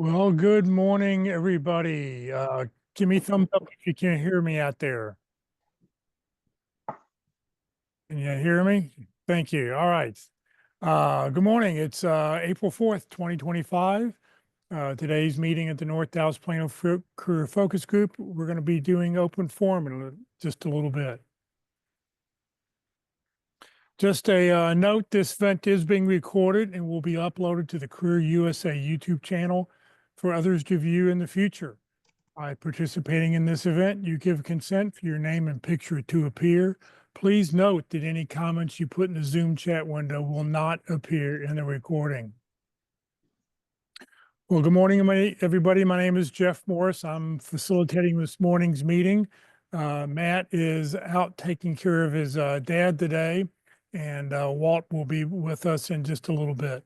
Well, good morning, everybody. Give me thumbs up if you can't hear me out there. Can you hear me? Thank you. All right. Good morning. It's April 4th, 2025. Today's meeting at the North Dallas Plano Career Focus Group. We're going to be doing open forum in just a little bit. Just a note, this event is being recorded and will be uploaded to the Career USA YouTube channel for others to view in the future. By participating in this event, you give consent for your name and picture to appear. Please note that any comments you put in the Zoom chat window will not appear in the recording. Well, good morning, everybody. My name is Jeff Morris. I'm facilitating this morning's meeting. Matt is out taking care of his dad today, and Walt will be with us in just a little bit.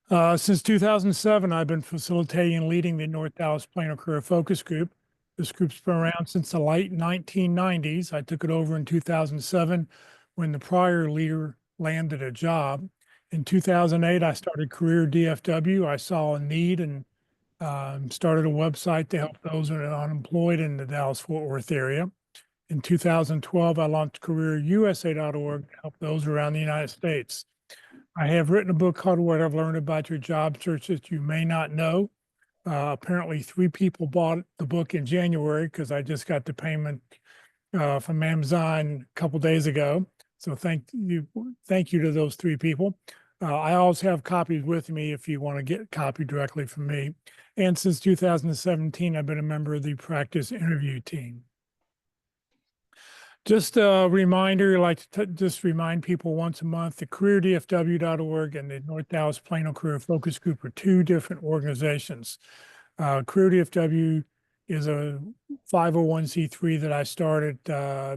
Since 2007, I've been facilitating and leading the North Dallas Plano Career Focus Group. This group's been around since the late 1990s. I took it over in 2007 when the prior leader landed a job. In 2008, I started Career DFW. I saw a need and started a website to help those who are unemployed in the Dallas-Fort Worth area. In 2012, I launched CareerUSA.org to help those around the United States. I have written a book called What I've Learned About Your Job Search That You May Not Know. Apparently 3 people bought the book in January because I just got the payment from Amazon a couple days ago. So thank you to those 3 people. I always have copies with me if you want to get a copy directly from me. And since 2017, I've been a member of the practice interview team. Just a reminder, I like to just remind people once a month, the careerdfw.org and the North Dallas Plano Career Focus Group are 2 different organizations. Career DFW is a 501c3 that I started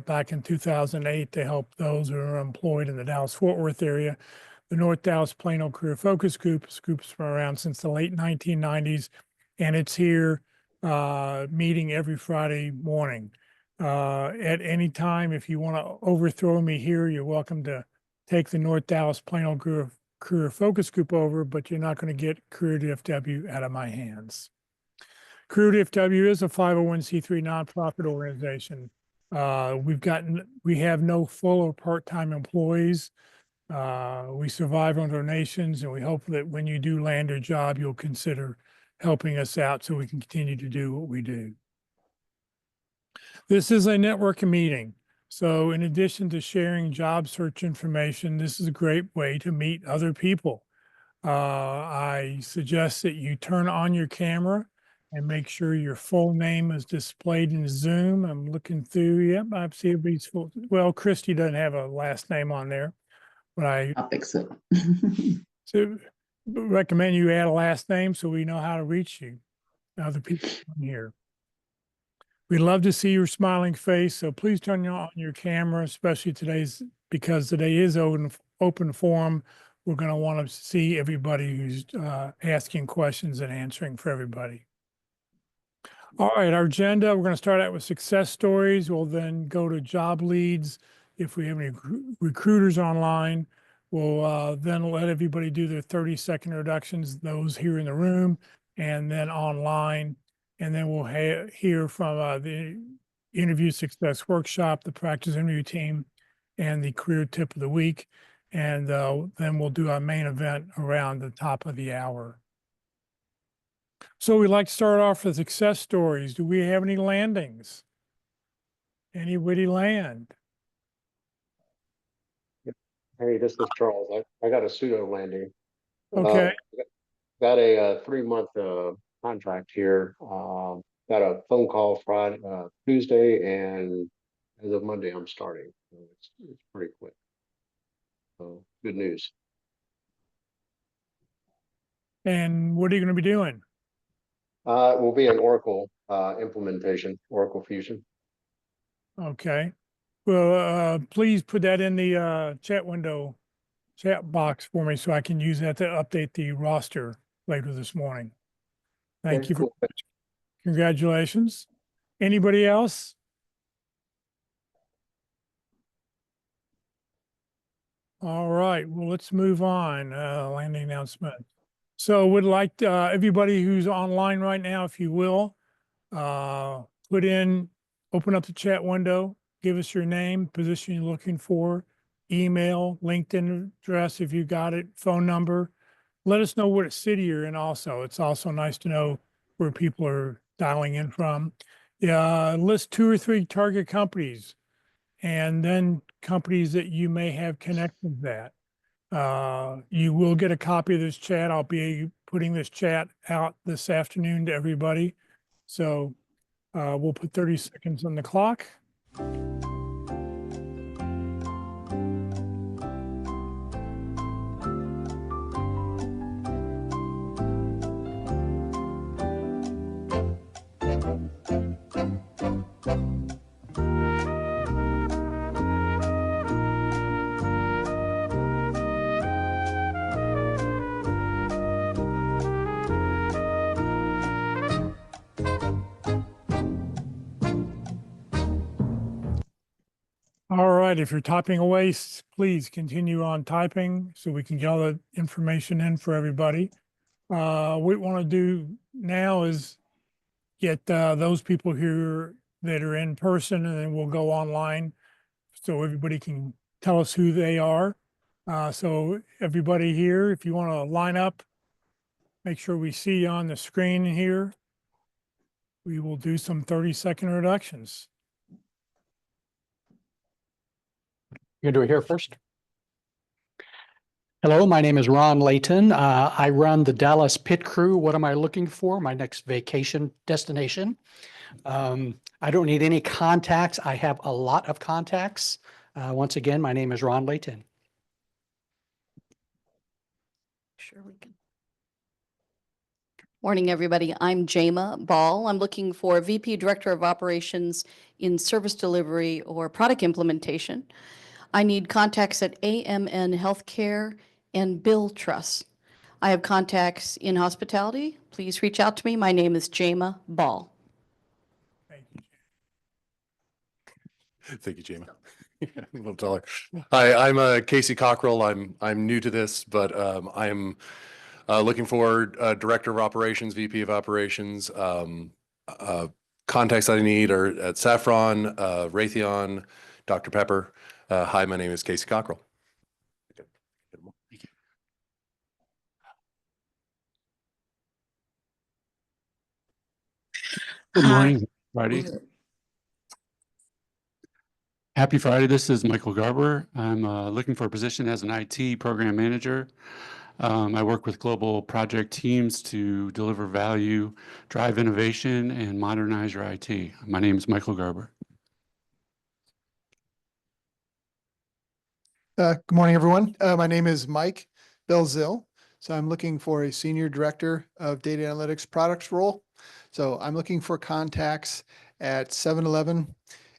back in 2008 to help those who are employed in the Dallas-Fort Worth area. The North Dallas Plano Career Focus Group, this group's been around since the late 1990s, and it's here meeting every Friday morning. At any time, if you want to overthrow me here, you're welcome to take the North Dallas Plano Career Focus Group over, but you're not going to get Career DFW out of my hands. Career DFW is a 501c3 nonprofit organization. We have no full or part-time employees. We survive on donations, and we hope that when you do land a job, you'll consider helping us out so we can continue to do what we do. This is a networking meeting. So in addition to sharing job search information, this is a great way to meet other people. I suggest that you turn on your camera and make sure your full name is displayed in Zoom. I'm looking through. Yep, I see everybody's full. Well, Christy doesn't have a last name on there, but I'll fix it. So recommend you add a last name so we know how to reach you, other people on here. We'd love to see your smiling face, so please turn on your camera, especially because today is open forum. We're going to want to see everybody who's asking questions and answering for everybody. All right, our agenda, we're going to start out with success stories. We'll then go to job leads. If we have any recruiters online, we'll then let everybody do their 30-second introductions, those here in the room and then online. And then we'll hear from the interview success workshop, the practice interview team, and the career tip of the week. And then we'll do our main event around the top of the hour. So we'd like to start off with success stories. Do we have any landings? Anybody land? Hey, this is Charles. I got a pseudo landing. Okay. Got a 3-month contract here. Got a phone call Friday, Tuesday, and as of Monday, I'm starting. So it's pretty quick. So good news. And what are you going to be doing? It will be an Oracle implementation, Oracle Fusion. Okay. Well, please put that in the chat box for me so I can use that to update the roster later this morning. Thank you. Cool. Congratulations. Anybody else? All right. Well, let's move on. Landing announcement. So would like everybody who's online right now, if you will, put in, open up the chat window, give us your name, position you're looking for, email, LinkedIn address if you got it, phone number. Let us know what city you're in also. It's also nice to know where people are dialing in from. Yeah, list 2 or 3 target companies and then companies that you may have connections at. You will get a copy of this chat. I'll be putting this chat out this afternoon to everybody. So we'll put 30 seconds on the clock. All right, if you're typing away, please continue on typing so we can get all the information in for everybody. What we want to do now is get those people here that are in person, and then we'll go online so everybody can tell us who they are. So everybody here, if you want to line up, make sure we see you on the screen here. We will do some 30-second introductions. You're gonna do it here first. Hello, my name is Ron Layton. I run the Dallas Pit Crew. What am I looking for? My next vacation destination. I don't need any contacts. I have a lot of contacts. Once again, my name is Ron Layton. Sure we can. Morning, everybody. I'm Jama Ball. I'm looking for VP Director of Operations in Service Delivery or Product Implementation. I need contacts at AMN Healthcare and Bill Trust. I have contacts in hospitality. Please reach out to me. My name is Jama Ball. Thank you. Thank you, Jamie. A little taller. Hi, I'm Casey Cockrell. I'm new to this, but I'm looking for Director of Operations, VP of Operations. Contacts that I need are at Saffron, Raytheon, Dr. Pepper. Hi, my name is Casey Cockrell. Good Hi. morning, Friday. Happy Friday. This is Michael Garber. I'm looking for a position as an IT program manager. I work with global project teams to deliver value, drive innovation, and modernize your IT. My name is Michael Garber. Good morning, everyone. My name is Mike Belzil. So I'm looking for a Senior Director of Data Analytics Products role. So I'm looking for contacts at 7-Eleven,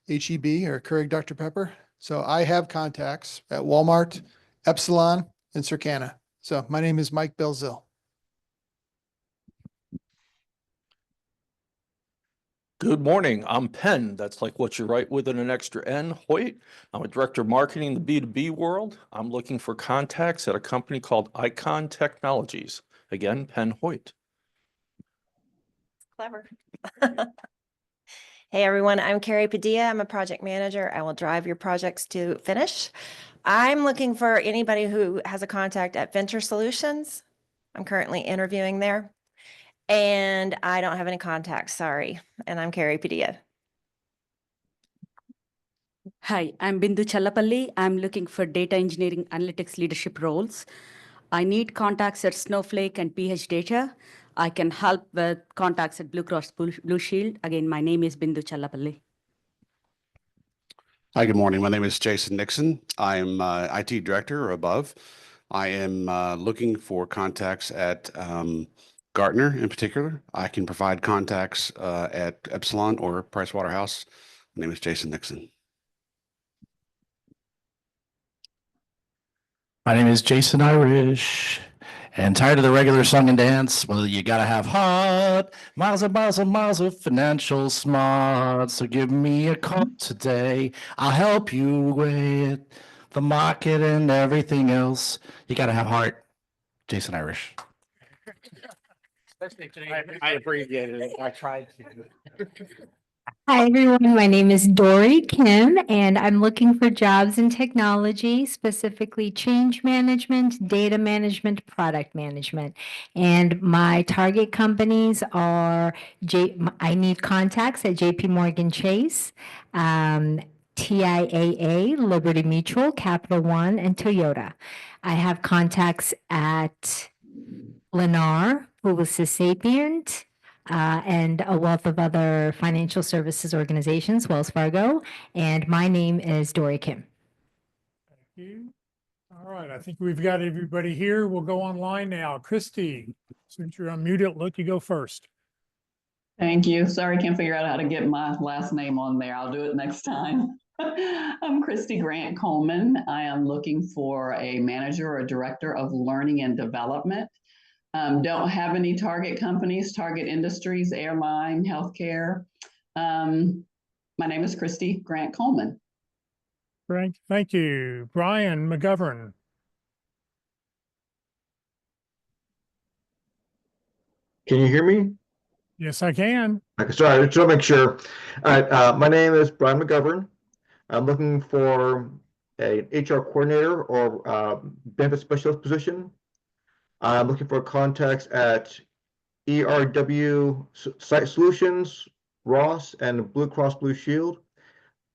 HEB, or Keurig Dr. Pepper. So I have contacts at Walmart, Epsilon, and Circana. So my name is Mike Belzil. Good morning. I'm Penn. That's like what you write with an extra N, Hoyt. I'm a director of marketing in the B2B world. I'm looking for contacts at a company called Icon Technologies. Again, Penn Hoyt. Clever. Hey everyone, I'm Carrie Padilla. I'm a project manager. I will drive your projects to finish. I'm looking for anybody who has a contact at Venture Solutions. I'm currently interviewing there. And I don't have any contacts, sorry. And I'm Carrie Padilla. Hi, I'm Bindu Challapalli. I'm looking for data engineering analytics leadership roles. I need contacts at Snowflake and PH Data. I can help with contacts at Blue Cross Blue Shield. Again, my name is Bindu Challapalli. Hi, good morning. My name is Jason Nixon. I'm IT Director or above. I am looking for contacts at Gartner in particular. I can provide contacts at Epsilon or Pricewaterhouse. My name is Jason Nixon. My name is Jason Irish, and tired of the regular song and dance. Well, you gotta have heart, miles and miles and miles of financial smart. So give me a call today. I'll help you with the market and everything else. You gotta have heart. Jason Irish. I abbreviated it. I tried to. Hi, everyone. My name is Dory Kim, and I'm looking for jobs in technology, specifically change management, data management, product management. And my target companies are I need contacts at JP Morgan Chase, TIAA, Liberty Mutual, Capital One, and Toyota. I have contacts at Lennar, Publicis Sapient, and a wealth of other financial services organizations, Wells Fargo. And my name is Dory Kim. Thank you. All right, I think we've got everybody here. We'll go online now. Christy, since you're unmuted, let you go first. Thank you. Sorry, can't figure out how to get my last name on there. I'll do it next time. I'm Christy Grant Coleman. I am looking for a manager or director of learning and development. Don't have any target companies, target industries, airline, healthcare. My name is Christy Grant Coleman. Frank, thank you. Brian McGovern. Can you hear me? Yes, I can. Okay, sorry, just want to make sure. All right, my name is Brian McGovern. I'm looking for an HR coordinator or benefit specialist position. I'm looking for contacts at ERW Site Solutions, Ross, and Blue Cross Blue Shield.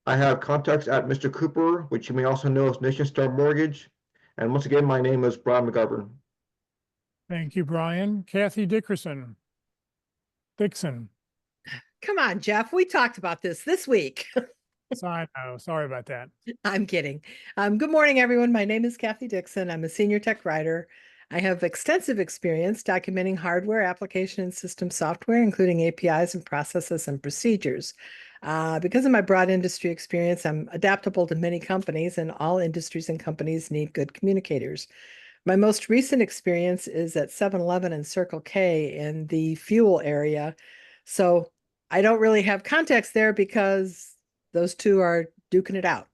I have contacts at Mr. Cooper, which you may also know as Nation Star Mortgage. And once again, my name is Brian McGovern. Thank you, Brian. Kathy Dixon. Come on, Jeff. We talked about this week. I know. Sorry about that. I'm kidding. Good morning, everyone. My name is Kathy Dixon. I'm a senior tech writer. I have extensive experience documenting hardware, application, and system software, including APIs and processes and procedures. Because of my broad industry experience, I'm adaptable to many companies, and all industries and companies need good communicators. My most recent experience is at 7-Eleven and Circle K in the fuel area. So I don't really have contacts there because those two are duking it out.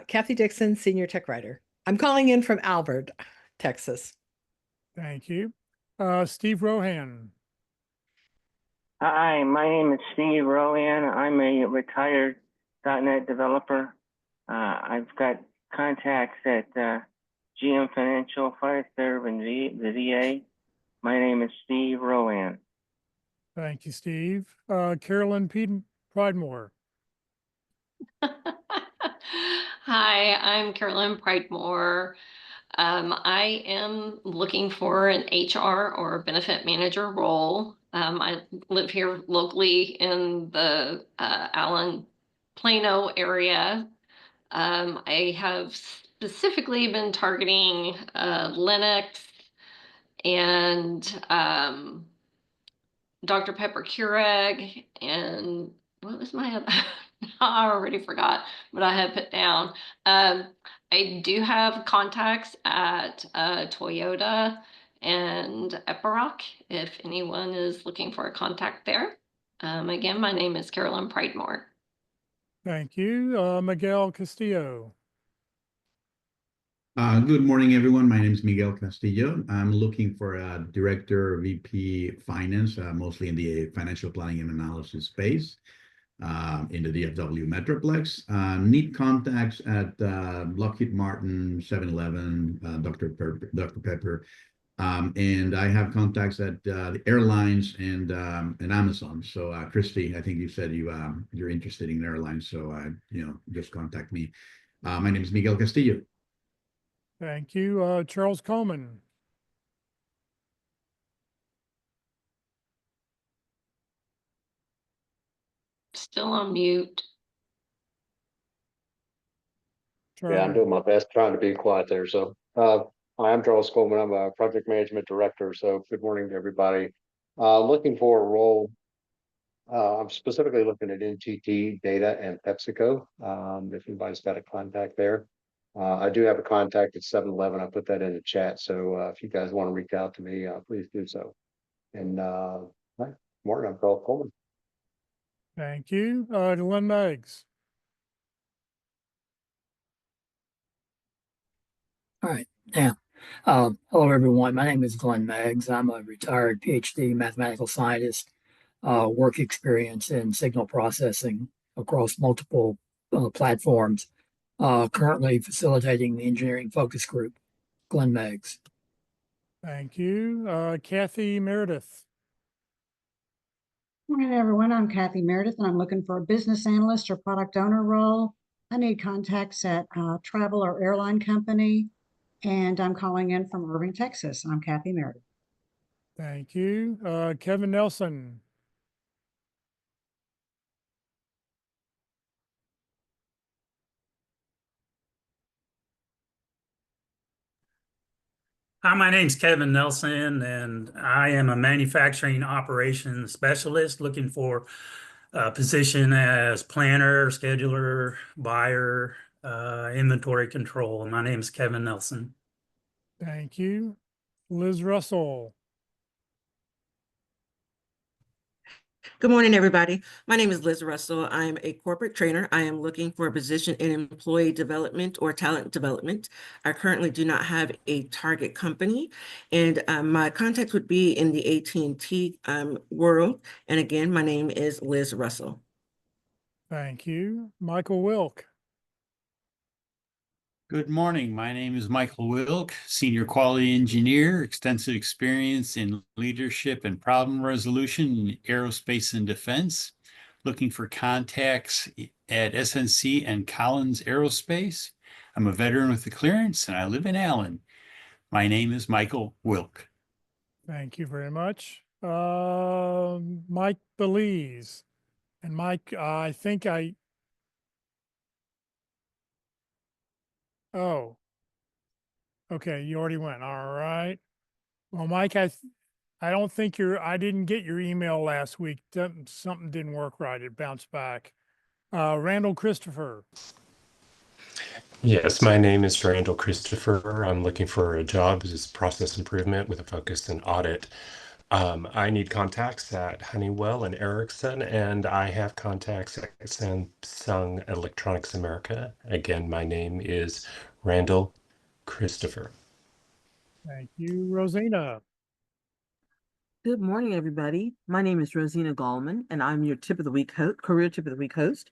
Kathy Dixon, senior tech writer. I'm calling in from Albert, Texas. Thank you. Steve Rohan. Hi, my name is Steve Rohan. I'm a retired .NET developer. I've got contacts at GM Financial, Fiserv, and the VA. My name is Steve Rohan. Thank you, Steve. Carolyn Pridemore. Hi, I'm Carolyn Pridemore. I am looking for an HR or benefit manager role. I live here locally in the Allen Plano area. I have specifically been targeting Linux and Dr. Pepper Keurig, and what was my other? I already forgot what I had put down. I do have contacts at Toyota and Epiroc if anyone is looking for a contact there. Again, my name is Carolyn Pridemore. Thank you. Miguel Castillo. Good morning, everyone. My name is Miguel Castillo. I'm looking for a director, VP Finance, mostly in the financial planning and analysis space, in the DFW Metroplex. Need contacts at Lockheed Martin, 7-Eleven, Dr. Pepper, and I have contacts at the airlines and Amazon. So, Christy, I think you said you're interested in airlines, so just contact me. My name is Miguel Castillo. Thank you. Charles Coleman. Still on mute. Yeah, I'm doing my best trying to be quiet there. So, I'm Charles Coleman. I'm a project management director. So, good morning to everybody. Looking for a role. I'm specifically looking at NTT Data and PepsiCo. If anybody's got a contact there. I do have a contact at 7-Eleven. I put that in the chat. So if you guys want to reach out to me, please do so. And morning, I'm Charles Coleman. Thank you. Lynn Meggs. All right. Yeah. Hello, everyone. My name is Glenn Meggs. I'm a retired PhD mathematical scientist, work experience in signal processing across multiple platforms, currently facilitating the engineering focus group. Glenn Meggs. Thank you. Kathy Meredith. Morning, everyone. I'm Kathy Meredith, and I'm looking for a business analyst or product owner role. I need contacts at a travel or airline company, and I'm calling in from Irving, Texas. I'm Kathy Meredith. Thank you. Kevin Nelson. Hi, my name's Kevin Nelson, and I am a manufacturing operations specialist looking for a position as planner, scheduler, buyer, inventory control. My name is Kevin Nelson. Thank you. Liz Russell. Good morning, everybody. My name is Liz Russell. I'm a corporate trainer. I am looking for a position in employee development or talent development. I currently do not have a target company, and my contact would be in the AT&T world. And again, my name is Liz Russell. Thank you. Michael Wilk. Good morning. My name is Michael Wilk, Senior Quality Engineer, extensive experience in leadership and problem resolution in aerospace and defense. Looking for contacts at SNC and Collins Aerospace. I'm a veteran with the clearance and I live in Allen. My name is Michael Wilk. Thank you very much. Mike Belize. And Mike, oh, okay, you already went. All right. Well, Mike, I don't think I didn't get your email last week. Something didn't work right. It bounced back. Randall Christopher. Yes, my name is Randall Christopher. I'm looking for a job as process improvement with a focus in audit. I need contacts at Honeywell and Ericsson, and I have contacts at Samsung Electronics America. Again, my name is Randall Christopher. Thank you. Rosina. Good morning, everybody. My name is Rosina Gallman, and I'm your tip of the week career tip of the week host.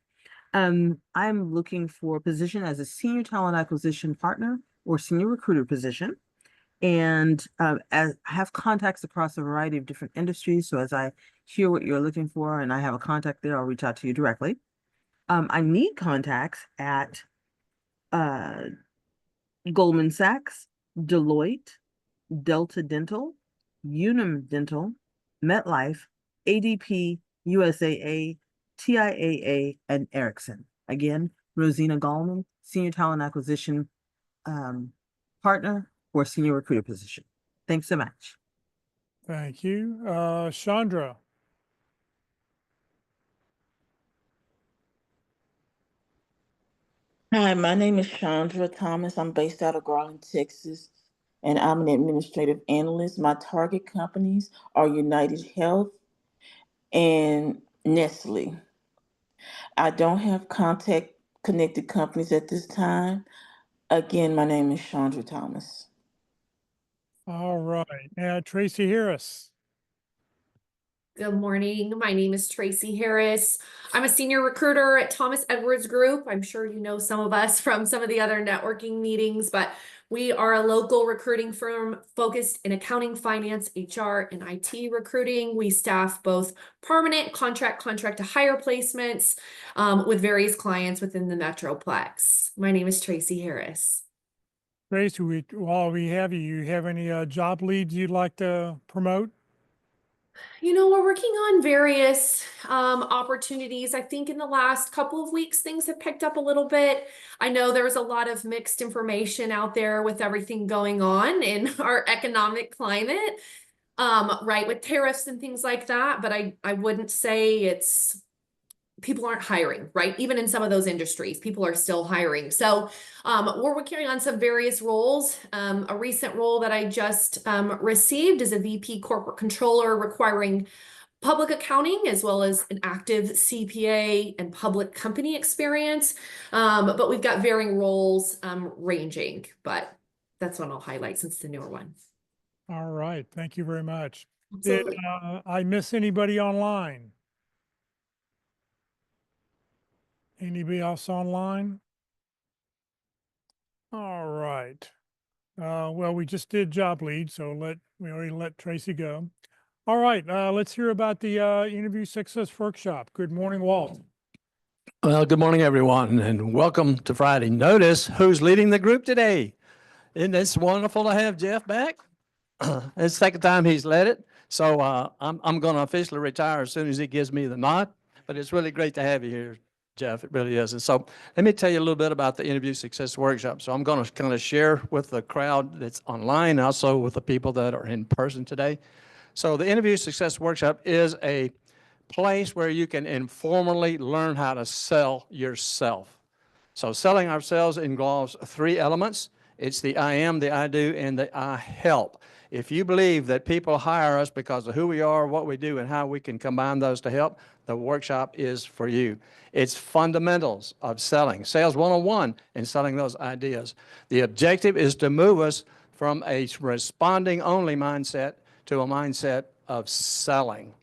I'm looking for a position as a senior talent acquisition partner or senior recruiter position. And as I have contacts across a variety of different industries. So as I hear what you're looking for and I have a contact there, I'll reach out to you directly. I need contacts at Goldman Sachs, Deloitte, Delta Dental, Unum Dental, MetLife, ADP, USAA, TIAA, and Ericsson. Again, Rosina Gallman, Senior Talent Acquisition Partner for Senior Recruiter position. Thanks so much. Thank you. Chandra. Hi, my name is Chandra Thomas. I'm based out of Garland, Texas, and I'm an administrative analyst. My target companies are United Health and Nestle. I don't have contact connected companies at this time. Again, my name is Chandra Thomas. All right. Tracy Harris. Good morning. My name is Tracy Harris. I'm a senior recruiter at Thomas Edwards Group. I'm sure you know some of us from some of the other networking meetings, but we are a local recruiting firm focused in accounting, finance, HR, and IT recruiting. We staff both permanent contract to hire placements with various clients within the Metroplex. My name is Tracy Harris. Tracy, while we have you, you have any job leads you'd like to promote? You know, we're working on various opportunities. I think in the last couple of weeks, things have picked up a little bit. I know there was a lot of mixed information out there with everything going on in our economic climate, right, with tariffs and things like that. But I wouldn't say people aren't hiring, right? Even in some of those industries, people are still hiring. So we're working on some various roles. A recent role that I just received is a VP corporate controller requiring public accounting as well as an active CPA and public company experience. But we've got varying roles ranging, but that's one I'll highlight since the newer one. All right. Thank you very much. Did Absolutely. I miss anybody online? Anybody else online? All right. Well, we just did job lead, so we already let Tracy go. All right. Let's hear about the interview success workshop. Good morning, Walt. Well, good morning, everyone, and welcome to Friday. Notice who's leading the group today. Isn't this wonderful to have Jeff back? It's the second time he's led it, so I'm going to officially retire as soon as he gives me the nod. But it's really great to have you here, Jeff. It really is. And so let me tell you a little bit about the interview success workshop. So I'm going to kind of share with the crowd that's online, also with the people that are in person today. So the interview success workshop is a place where you can informally learn how to sell yourself. So selling ourselves involves three elements. It's the I am, the I do, and the I help. If you believe that people hire us because of who we are, what we do, and how we can combine those to help, the workshop is for you. It's fundamentals of selling, sales 101 and selling those ideas. The objective is to move us from a responding only mindset to a mindset of selling.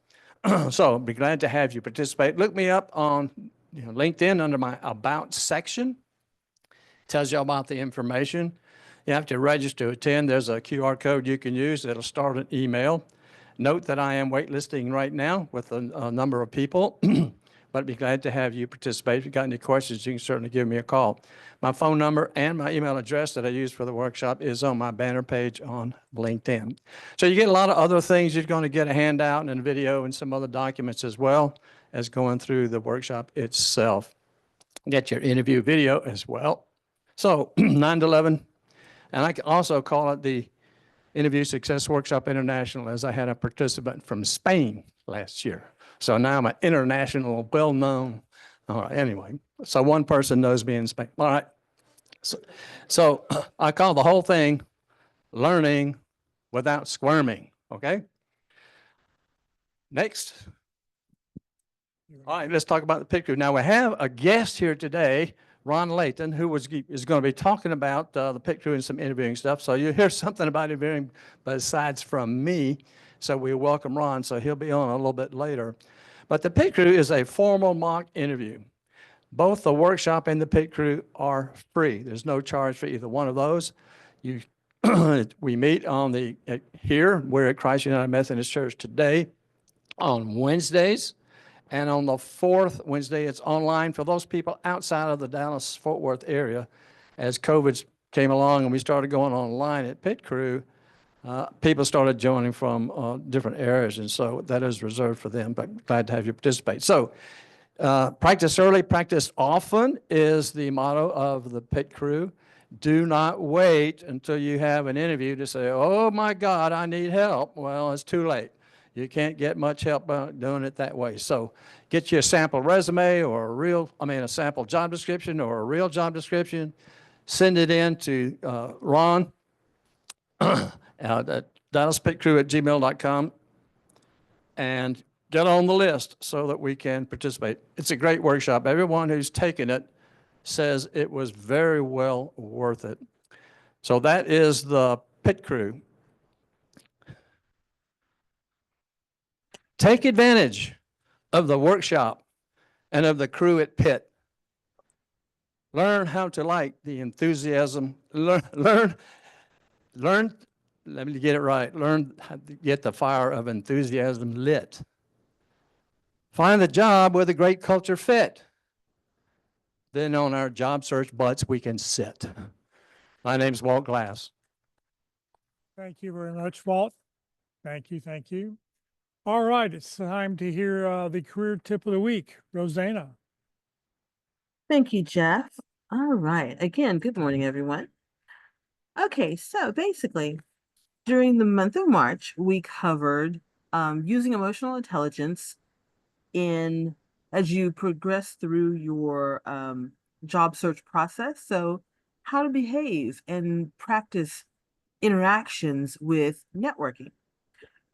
So I'd be glad to have you participate. Look me up on LinkedIn under my About section. Tells you about the information. You have to register to attend. There's a QR code you can use. It'll start an email. Note that I am waitlisting right now with a number of people, but I'd be glad to have you participate. If you've got any questions, you can certainly give me a call. My phone number and my email address that I use for the workshop is on my banner page on LinkedIn. So you get a lot of other things. You're going to get a handout and a video and some other documents as well as going through the workshop itself. Get your interview video as well. So 9 to 11, and I can also call it the Interview Success Workshop International, as I had a participant from Spain last year. So now I'm an international, well-known. All right, anyway, so one person knows me in Spain. All right, so I call the whole thing Learning Without Squirming, okay? Next. All right, let's talk about the picture. Now we have a guest here today, Ron Layton, who is going to be talking about the pit crew and some interviewing stuff. So you'll hear something about interviewing besides from me. So we welcome Ron. So he'll be on a little bit later. But the pit crew is a formal mock interview. Both the workshop and the pit crew are free. There's no charge for either one of those. We meet on here. We're at Christ United Methodist Church today on Wednesdays. And on the fourth Wednesday, it's online for those people outside of the Dallas-Fort Worth area. As COVID came along and we started going online at Pit Crew, people started joining from different areas. And so that is reserved for them, but glad to have you participate. So practice early, practice often is the motto of the Pit Crew. Do not wait until you have an interview to say, oh my God, I need help. Well, it's too late. You can't get much help doing it that way. So get you a sample resume or a sample job description or a real job description. Send it in to Ron at dallaspitcrew@gmail.com and get on the list so that we can participate. It's a great workshop. Everyone who's taken it says it was very well worth it. So that is the Pit Crew. Take advantage of the workshop and of the crew at Pitt. Learn how to like the enthusiasm. Learn, let me get it right. Learn how to get the fire of enthusiasm lit. Find the job with a great culture fit. Then on our job search butts, we can sit. My name's Walt Glass. Thank you very much, Walt. Thank you. Thank you. All right, it's time to hear the career tip of the week. Rosanna. Thank you, Jeff. All right. Again, good morning, everyone. Okay, so basically, during the month of March, we covered using emotional intelligence as you progress through your job search process. So how to behave and practice interactions with networking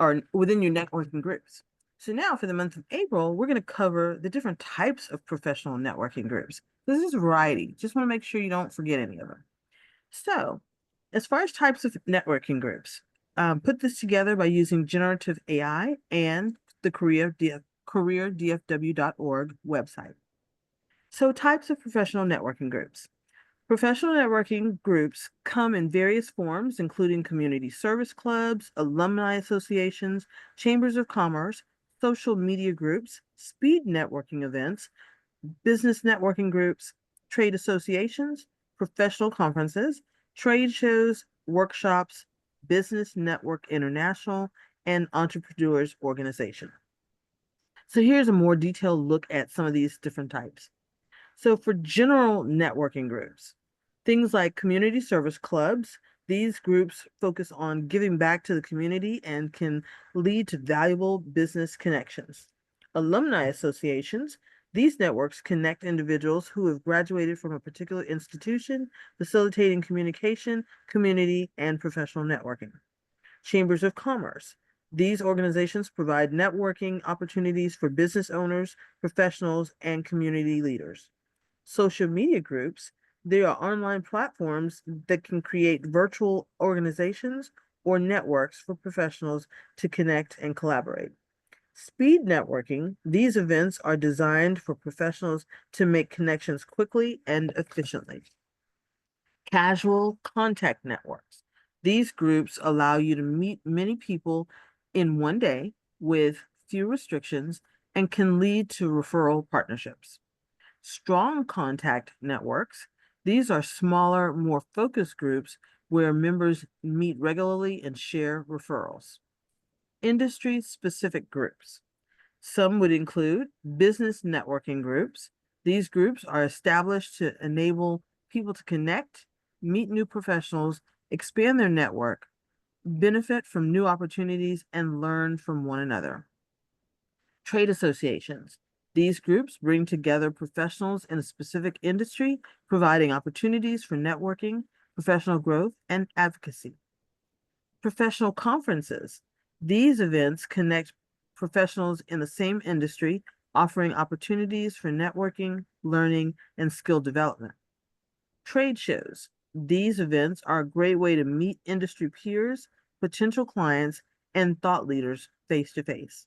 or within your networking groups. So now for the month of April, we're going to cover the different types of professional networking groups. This is a variety. Just want to make sure you don't forget any of them. So As far as types of networking groups, put this together by using generative AI and the careerdfw.org website. So types of professional networking groups. Professional networking groups come in various forms, including community service clubs, alumni associations, chambers of commerce, social media groups, speed networking events, business networking groups, trade associations, professional conferences, trade shows, workshops, Business Network International, and Entrepreneurs Organization. So here's a more detailed look at some of these different types. So for general networking groups, things like community service clubs, these groups focus on giving back to the community and can lead to valuable business connections. Alumni associations, these networks connect individuals who have graduated from a particular institution, facilitating communication, community, and professional networking. Chambers of commerce. These organizations provide networking opportunities for business owners, professionals, and community leaders. Social media groups, they are online platforms that can create virtual organizations or networks for professionals to connect and collaborate. Speed networking, these events are designed for professionals to make connections quickly and efficiently. Casual contact networks. These groups allow you to meet many people in one day with few restrictions and can lead to referral partnerships. Strong contact networks. These are smaller, more focused groups where members meet regularly and share referrals. Industry-specific groups. Some would include business networking groups. These groups are established to enable people to connect, meet new professionals, expand their network, benefit from new opportunities, and learn from one another. Trade associations. These groups bring together professionals in a specific industry, providing opportunities for networking, professional growth, and advocacy. Professional conferences. These events connect professionals in the same industry, offering opportunities for networking, learning, and skill development. Trade shows. These events are a great way to meet industry peers, potential clients, and thought leaders face to face.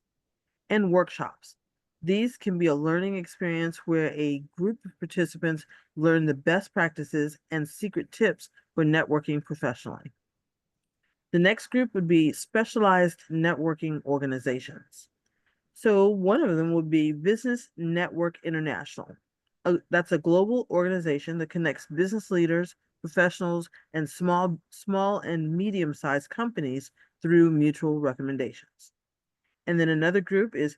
And workshops. These can be a learning experience where a group of participants learn the best practices and secret tips for networking professionally. The next group would be specialized networking organizations. So one of them would be Business Network International. That's a global organization that connects business leaders, professionals, and small and medium-sized companies through mutual recommendations. And then another group is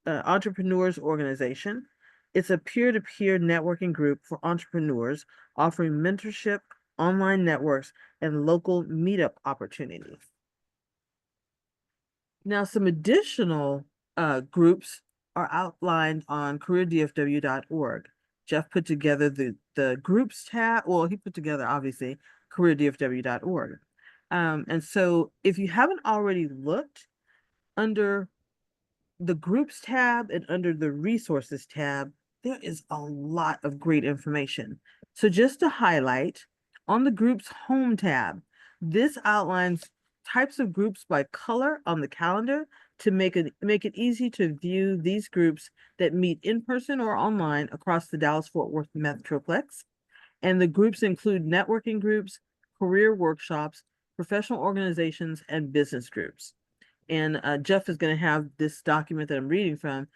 Entrepreneurs Organization. It's a peer-to-peer networking group for entrepreneurs offering mentorship, online networks, and local meetup opportunities. Now, some additional groups are outlined on careerdfw.org. Jeff put together the groups tab. Well, he put together, obviously, careerdfw.org. And so if you haven't already looked under the groups tab and under the resources tab, there is a lot of great information. So just to highlight, on the groups home tab, this outlines types of groups by color on the calendar to make it easy to view these groups that meet in person or online across the Dallas-Fort Worth Metroplex. And the groups include networking groups, career workshops, professional organizations, and business groups. And Jeff is going to have this document that I'm reading from.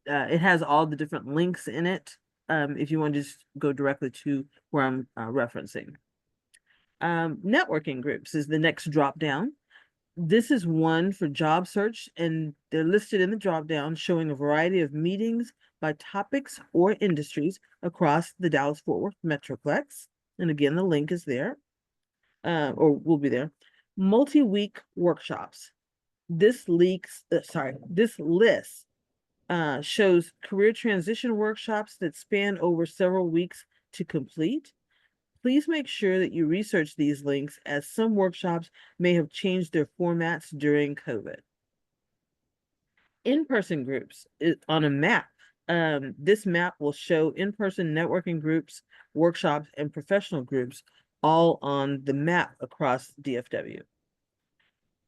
It has all the different links in it. If you want to just go directly to where I'm referencing. Networking groups is the next drop down. This is one for job search, and they're listed in the drop down showing a variety of meetings by topics or industries across the Dallas-Fort Worth Metroplex. And again, the link is there, or will be there. Multi-week workshops. This list shows career transition workshops that span over several weeks to complete. Please make sure that you research these links as some workshops may have changed their formats during COVID. In-person groups on a map. This map will show in-person networking groups, workshops, and professional groups all on the map across DFW.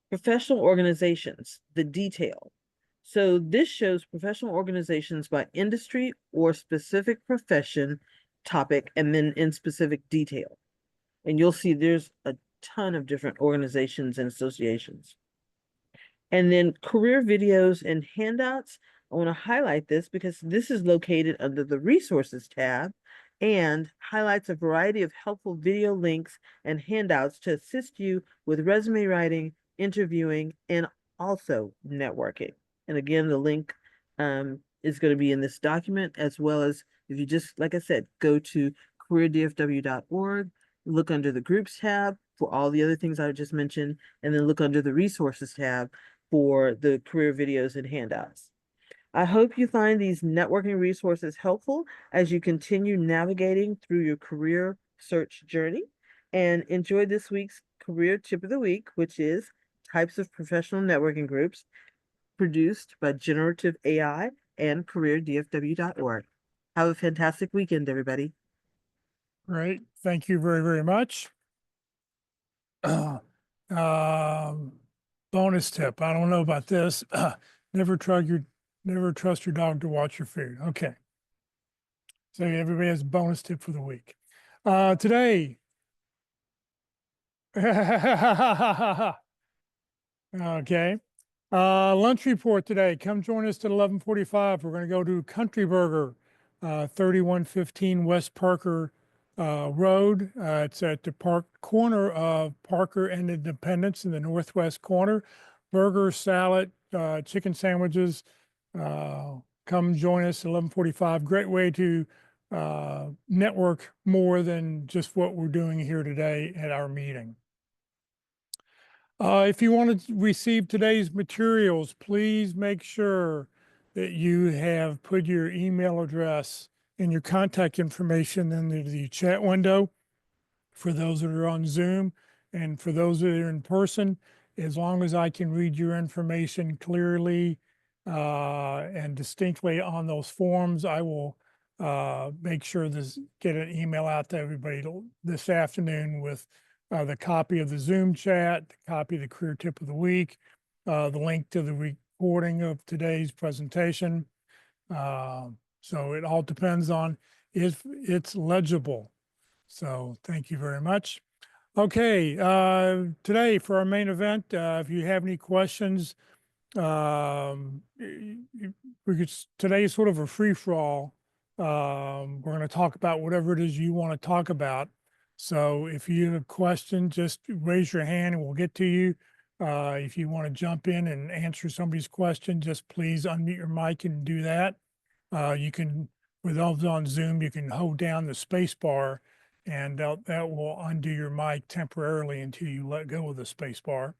Professional organizations, the detail. So this shows professional organizations by industry or specific profession topic, and then in specific detail. And you'll see there's a ton of different organizations and associations. And then career videos and handouts. I want to highlight this because this is located under the resources tab and highlights a variety of helpful video links and handouts to assist you with resume writing, interviewing, and also networking. And again, the link is going to be in this document, as well as if you just, like I said, go to careerdfw.org, look under the groups tab for all the other things I just mentioned, and then look under the resources tab for the career videos and handouts. I hope you find these networking resources helpful as you continue navigating through your career search journey, and enjoy this week's career tip of the week, which is types of professional networking groups, produced by Generative AI and careerdfw.org. Have a fantastic weekend, everybody. Great. Thank you very, very much. Bonus tip. I don't know about this. Never trust your dog to watch your food. Okay. So everybody has a bonus tip for the week. Today. Okay. Lunch report today. Come join us at 11:45. We're going to go to Country Burger, 3115 West Parker Road. It's at the corner of Parker and Independence in the northwest corner. Burger, salad, chicken sandwiches. Come join us at 11:45. Great way to network more than just what we're doing here today at our meeting. If you want to receive today's materials, please make sure that you have put your email address and your contact information in the chat window for those that are on Zoom, and for those that are in person. As long as I can read your information clearly and distinctly on those forms, I will make sure get an email out to everybody this afternoon with the copy of the Zoom chat, the copy of the career tip of the week, the link to the recording of today's presentation. So it all depends on if it's legible. So thank you very much. Okay, today for our main event, if you have any questions, today is sort of a free-for-all. We're going to talk about whatever it is you want to talk about. So if you have a question, just raise your hand and we'll get to you. If you want to jump in and answer somebody's question, just please unmute your mic and do that. You can, with those on Zoom, you can hold down the space bar and that will undo your mic temporarily until you let go of the space bar.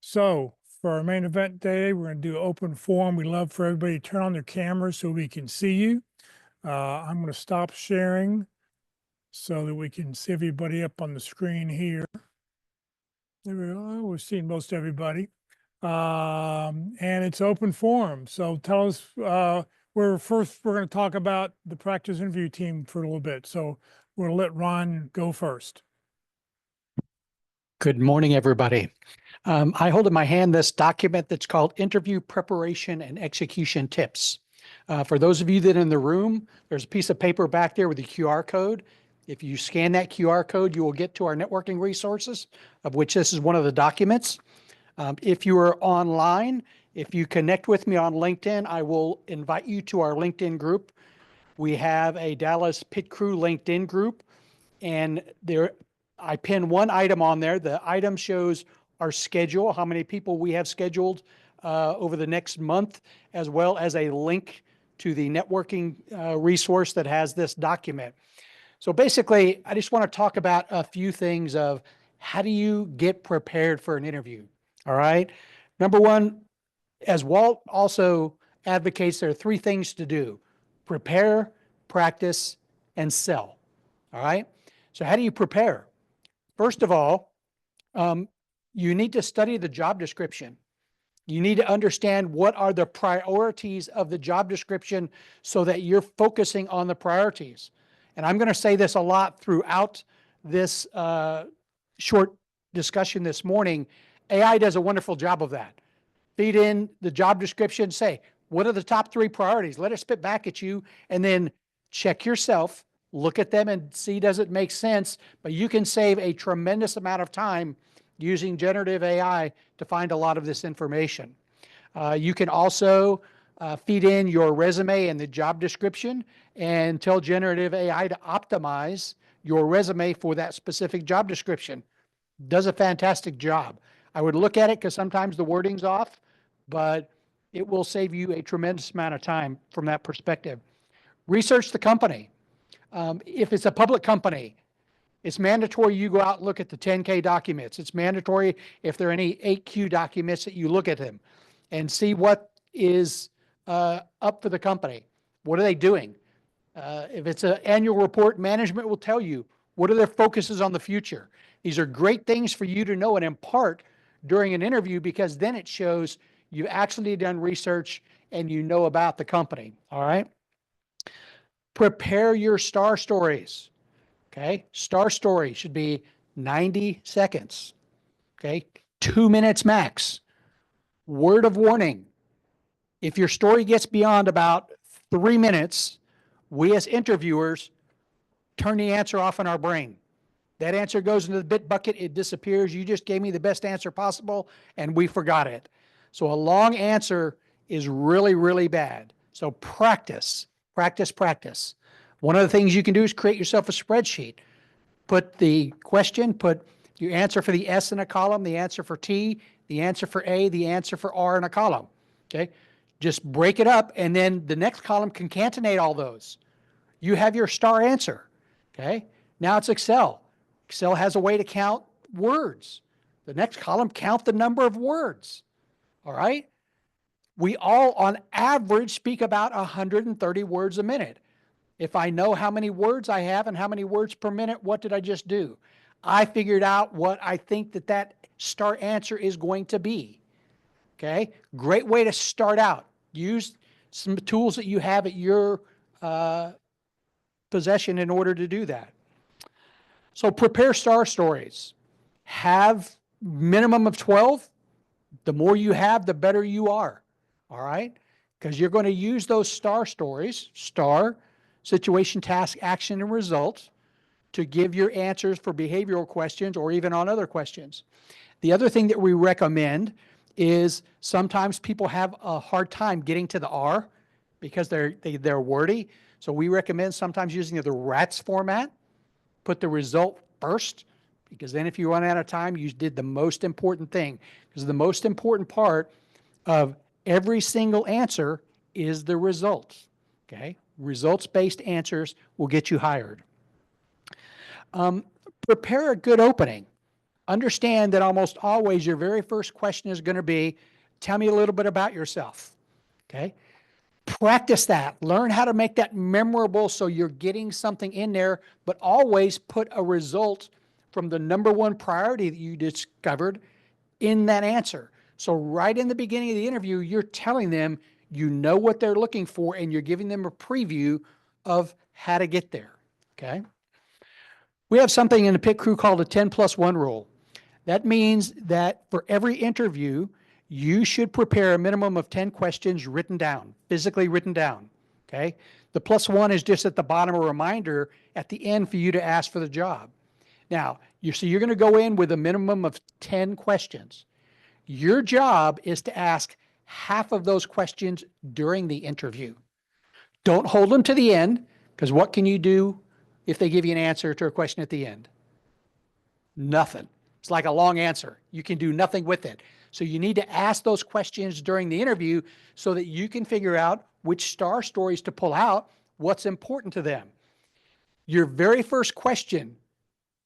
So for our main event day, we're going to do open forum. We love for everybody to turn on their cameras so we can see you. I'm going to stop sharing so that we can see everybody up on the screen here. There we go. We're seeing most everybody. And it's open forum. So tell us, we're going to talk about the practice interview team for a little bit. So we'll let Ron go first. Good morning, everybody. I hold in my hand this document that's called Interview Preparation and Execution Tips. For those of you that are in the room, there's a piece of paper back there with a QR code. If you scan that QR code, you will get to our networking resources, of which this is one of the documents. If you are online, if you connect with me on LinkedIn, I will invite you to our LinkedIn group. We have a Dallas Pit Crew LinkedIn group, and there I pin one item on there. The item shows our schedule, how many people we have scheduled over the next month, as well as a link to the networking resource that has this document. So basically, I just want to talk about a few things of how do you get prepared for an interview, all right? Number one, as Walt also advocates, there are three things to do: prepare, practice, and sell, all right? So how do you prepare? First of all, you need to study the job description. You need to understand what are the priorities of the job description so that you're focusing on the priorities. And I'm going to say this a lot throughout this short discussion this morning. AI does a wonderful job of that. Feed in the job description, say, what are the top 3 priorities? Let it spit back at you, and then check yourself, look at them and see, does it make sense? But you can save a tremendous amount of time using generative AI to find a lot of this information. You can also feed in your resume and the job description and tell generative AI to optimize your resume for that specific job description. Does a fantastic job. I would look at it because sometimes the wording's off, but it will save you a tremendous amount of time from that perspective. Research the company. If it's a public company, it's mandatory you go out and look at the 10K documents. It's mandatory if there are any 8Q documents that you look at them and see what is up for the company. What are they doing? If it's an annual report, management will tell you what are their focuses on the future. These are great things for you to know and impart during an interview, because then it shows you've actually done research and you know about the company. All right. Prepare your star stories. Okay. Star story should be 90 seconds. Okay. 2 minutes max. Word of warning. If your story gets beyond about 3 minutes, we as interviewers turn the answer off in our brain. That answer goes into the bit bucket. It disappears. You just gave me the best answer possible, and we forgot it. So a long answer is really, really bad. So practice, practice, practice. One of the things you can do is create yourself a spreadsheet. Put the question, put your answer for the S in a column, the answer for T, the answer for A, the answer for R in a column. Okay. Just break it up, and then the next column concatenate all those. You have your star answer. Okay. Now it's Excel. Excel has a way to count words. The next column, count the number of words. All right. We all, on average, speak about 130 words a minute. If I know how many words I have and how many words per minute, what did I just do? I figured out what I think that star answer is going to be. Okay. Great way to start out. Use some tools that you have at your possession in order to do that. So prepare star stories. Have minimum of 12. The more you have, the better you are. All right? Because you're going to use those star stories, star, situation, task, action, and result, to give your answers for behavioral questions or even on other questions. The other thing that we recommend is sometimes people have a hard time getting to the R because they're wordy. So we recommend sometimes using the RATS format. Put the result first, because then if you run out of time, you did the most important thing. Because the most important part of every single answer is the results. Okay? Results-based answers will get you hired. Prepare a good opening. Understand that almost always your very first question is going to be, tell me a little bit about yourself. Okay? Practice that. Learn how to make that memorable so you're getting something in there, but always put a result from the number one priority that you discovered in that answer. So right in the beginning of the interview, you're telling them you know what they're looking for, and you're giving them a preview of how to get there. Okay? We have something in the pit crew called a 10+1 rule. That means that for every interview, you should prepare a minimum of 10 questions written down, physically written down. Okay? The +1 is just at the bottom, a reminder at the end for you to ask for the job. Now, you're going to go in with a minimum of 10 questions. Your job is to ask half of those questions during the interview. Don't hold them to the end, because what can you do if they give you an answer to a question at the end? Nothing. It's like a long answer. You can do nothing with it. So you need to ask those questions during the interview so that you can figure out which star stories to pull out, what's important to them. Your very first question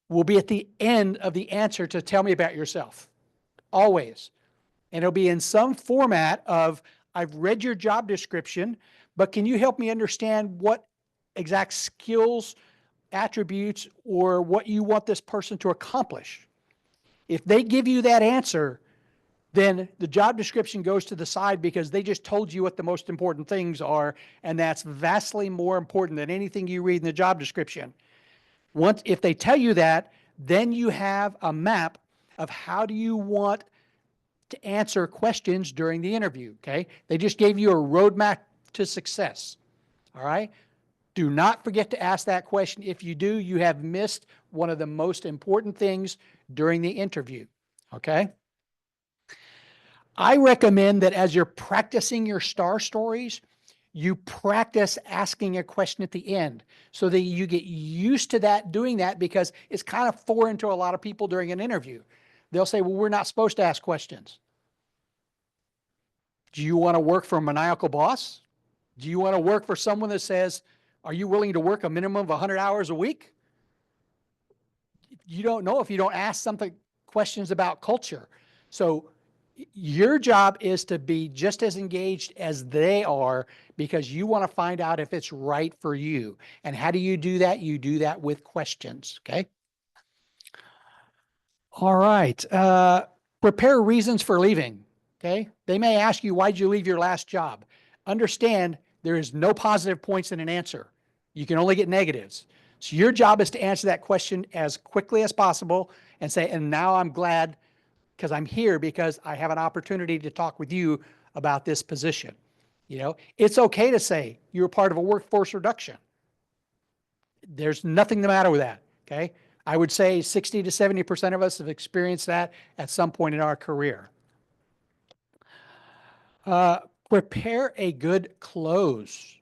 will be at the end of the answer to tell me about yourself. Always. And it'll be in some format of, I've read your job description, but can you help me understand what exact skills, attributes, or what you want this person to accomplish? If they give you that answer, then the job description goes to the side because they just told you what the most important things are, and that's vastly more important than anything you read in the job description. Once, if they tell you that, then you have a map of how do you want to answer questions during the interview, okay? They just gave you a roadmap to success, all right? Do not forget to ask that question. If you do, you have missed one of the most important things during the interview, okay? I recommend that as you're practicing your STAR stories, you practice asking a question at the end so that you get used to that, doing that, because it's kind of foreign to a lot of people during an interview. They'll say, well, we're not supposed to ask questions. Do you want to work for a maniacal boss? Do you want to work for someone that says, are you willing to work a minimum of 100 hours a week? You don't know if you don't ask something, questions about culture. So your job is to be just as engaged as they are, because you want to find out if it's right for you. And how do you do that? You do that with questions, okay? All right. Prepare reasons for leaving, okay? They may ask you, why'd you leave your last job? Understand there is no positive points in an answer. You can only get negatives. So your job is to answer that question as quickly as possible and say, and now I'm glad because I'm here because I have an opportunity to talk with you about this position. You know, it's okay to say you're part of a workforce reduction. There's nothing the matter with that, okay? I would say 60 to 70% of us have experienced that at some point in our career. Prepare a good close,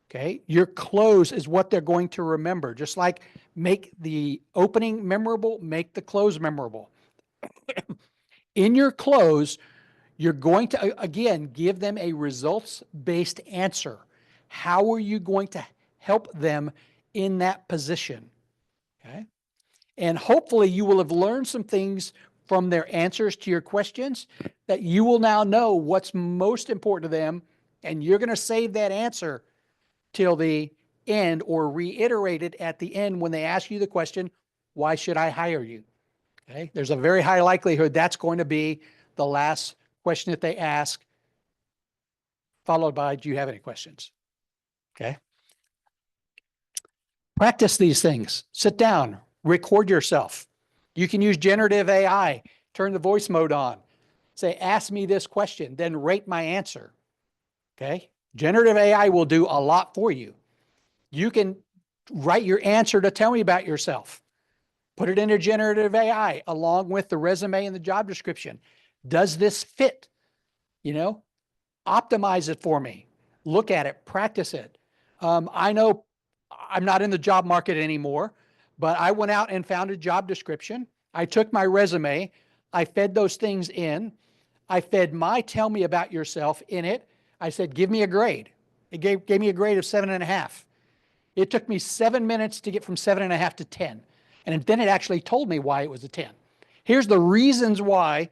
okay? Your close is what they're going to remember. Just like make the opening memorable, make the close memorable. In your close, you're going to, again, give them a results-based answer. How are you going to help them in that position? Okay. And hopefully you will have learned some things from their answers to your questions that you will now know what's most important to them, and you're going to save that answer till the end or reiterate it at the end when they ask you the question, why should I hire you? Okay. There's a very high likelihood that's going to be the last question that they ask, followed by, do you have any questions? Okay. Practice these things. Sit down, record yourself. You can use generative AI, turn the voice mode on, say, ask me this question, then rate my answer. Okay. Generative AI will do a lot for you. You can write your answer to tell me about yourself. Put it into generative AI along with the resume and the job description. Does this fit? You know, optimize it for me. Look at it, practice it. I know I'm not in the job market anymore, but I went out and found a job description. I took my resume. I fed those things in. I fed my tell me about yourself in it. I said, give me a grade. It gave me a grade of 7.5. It took me 7 minutes to get from 7.5 to 10. And then it actually told me why it was a 10. Here's the reasons why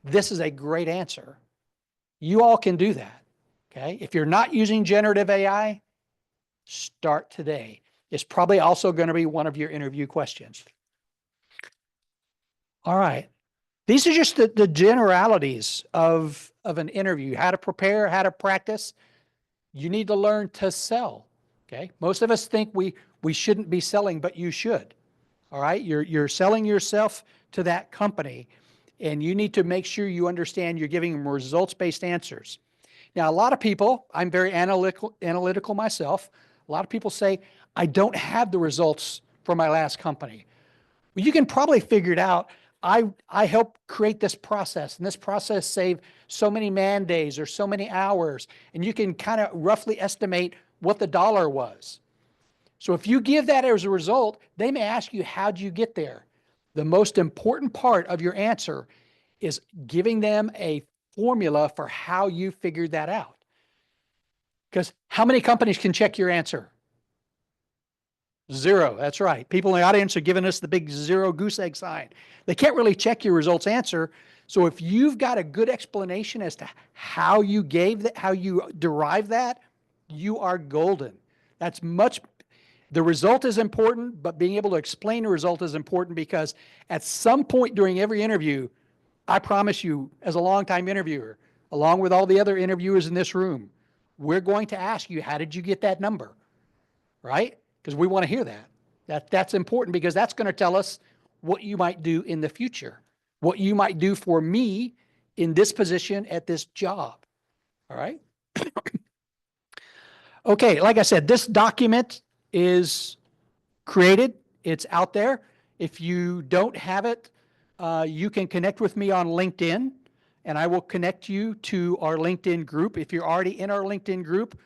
this is a great answer. You all can do that, okay? If you're not using generative AI, start today. It's probably also going to be one of your interview questions. All right. These are just the generalities of an interview, how to prepare, how to practice. You need to learn to sell, okay? Most of us think we shouldn't be selling, but you should. All right, you're selling yourself to that company, and you need to make sure you understand you're giving them results-based answers. Now, a lot of people, I'm very analytical myself, a lot of people say, I don't have the results for my last company. Well, you can probably figure it out. I helped create this process, and this process saved so many man days or so many hours, and you can kind of roughly estimate what the dollar was. So if you give that as a result, they may ask you, how'd you get there? The most important part of your answer is giving them a formula for how you figured that out. Because how many companies can check your answer? 0. That's right. People in the audience are giving us the big 0 goose egg sign. They can't really check your results answer. So if you've got a good explanation as to how you gave that, how you derived that, you are golden. That's much. The result is important, but being able to explain the result is important, because at some point during every interview, I promise you, as a longtime interviewer, along with all the other interviewers in this room, we're going to ask you, how did you get that number? Right? Because we want to hear that. That's important because that's going to tell us what you might do in the future, what you might do for me in this position at this job. All right. Okay. Like I said, this document is created. It's out there. If you don't have it, you can connect with me on LinkedIn and I will connect you to our LinkedIn group. If you're already in our LinkedIn group,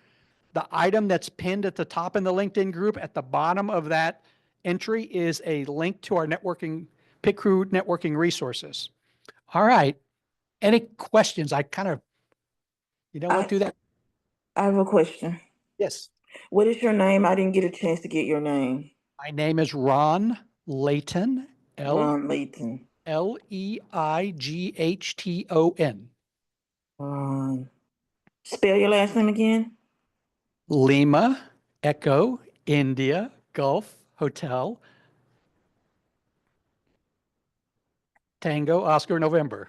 the item that's pinned at the top in the LinkedIn group, at the bottom of that entry is a link to our networking, Pit Crew networking resources. All right. Any questions? I kind of, went through that. I have a question. Yes. What is your name? I didn't get a chance to get your name. My name is Ron Layton. Ron Layton. Leighton. Spell your last name again. Lima, Echo, India, Gulf, Hotel, Tango, Oscar, November.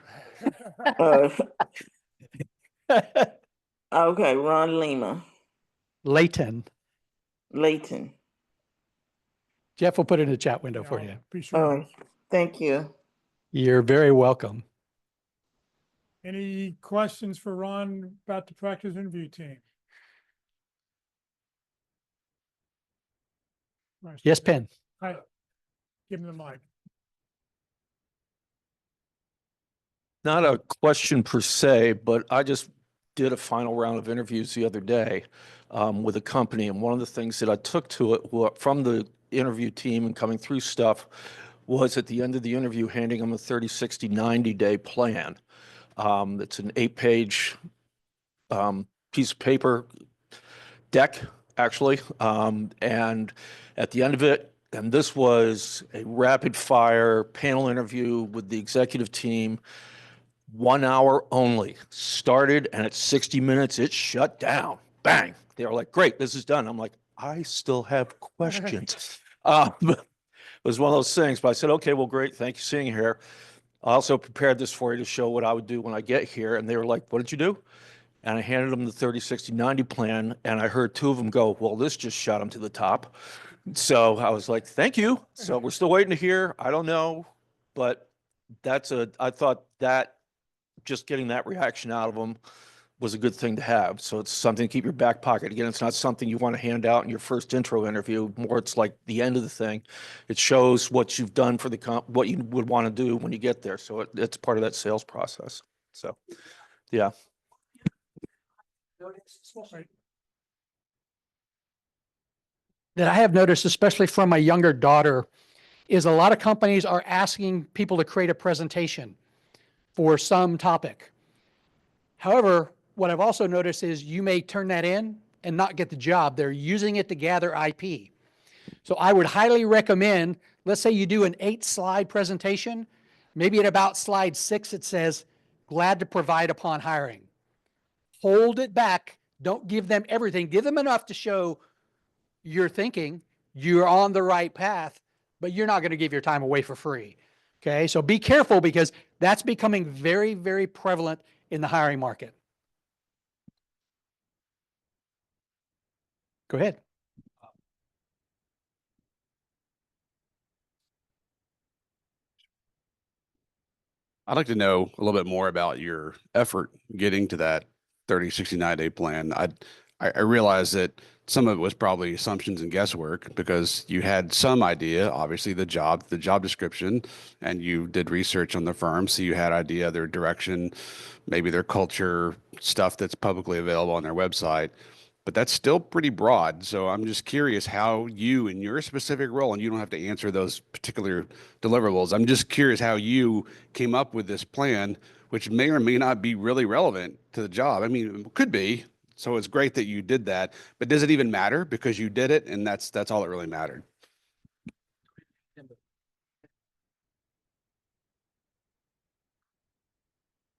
Okay, Ron Lima. Layton. Layton. Jeff will put it in the chat window for you. Be sure. Thank you. You're very welcome. Any questions for Ron about the practice interview team? Yes, Penn. Hi. Give him the mic. Not a question per se, but I just did a final round of interviews the other day with a company. And one of the things that I took to it from the interview team and coming through stuff was at the end of the interview, handing them a 30, 60, 90-day plan. It's an 8-page piece of paper deck, actually. And at the end of it, and this was a rapid fire panel interview with the executive team, 1 hour only, started, and at 60 minutes, it shut down. Bang. They were like, great, this is done. I'm like, I still have questions. It was one of those things, but I said, okay, well, great. Thank you for seeing here. I also prepared this for you to show what I would do when I get here. And they were like, what did you do? And I handed them the 30, 60, 90 plan. And I heard 2 of them go, well, this just shot them to the top. So I was like, thank you. So we're still waiting to hear. I don't know, but I thought that just getting that reaction out of them was a good thing to have. So it's something to keep your back pocket. Again, it's not something you want to hand out in your first intro interview. More, it's like the end of the thing. It shows what you've done for what you would want to do when you get there. So it's part of that sales process. So, yeah. That I have noticed, especially from my younger daughter, is a lot of companies are asking people to create a presentation for some topic. However, what I've also noticed is you may turn that in and not get the job. They're using it to gather IP. So I would highly recommend, let's say you do an 8-slide presentation, maybe at about slide 6, it says, glad to provide upon hiring. Hold it back. Don't give them everything. Give them enough to show you're thinking you're on the right path, but you're not going to give your time away for free. Okay. So be careful because that's becoming very, very prevalent in the hiring market. Go ahead. I'd like to know a little bit more about your effort getting to that 30, 69-day plan. I realize that some of it was probably assumptions and guesswork because you had some idea, obviously the job description, and you did research on the firm. So you had idea of their direction, maybe their culture, stuff that's publicly available on their website. But that's still pretty broad. So I'm just curious how you, in your specific role, and you don't have to answer those particular deliverables, I'm just curious how you came up with this plan, which may or may not be really relevant to the job. I mean, it could be. So it's great that you did that. But does it even matter? Because you did it, and that's all that really mattered.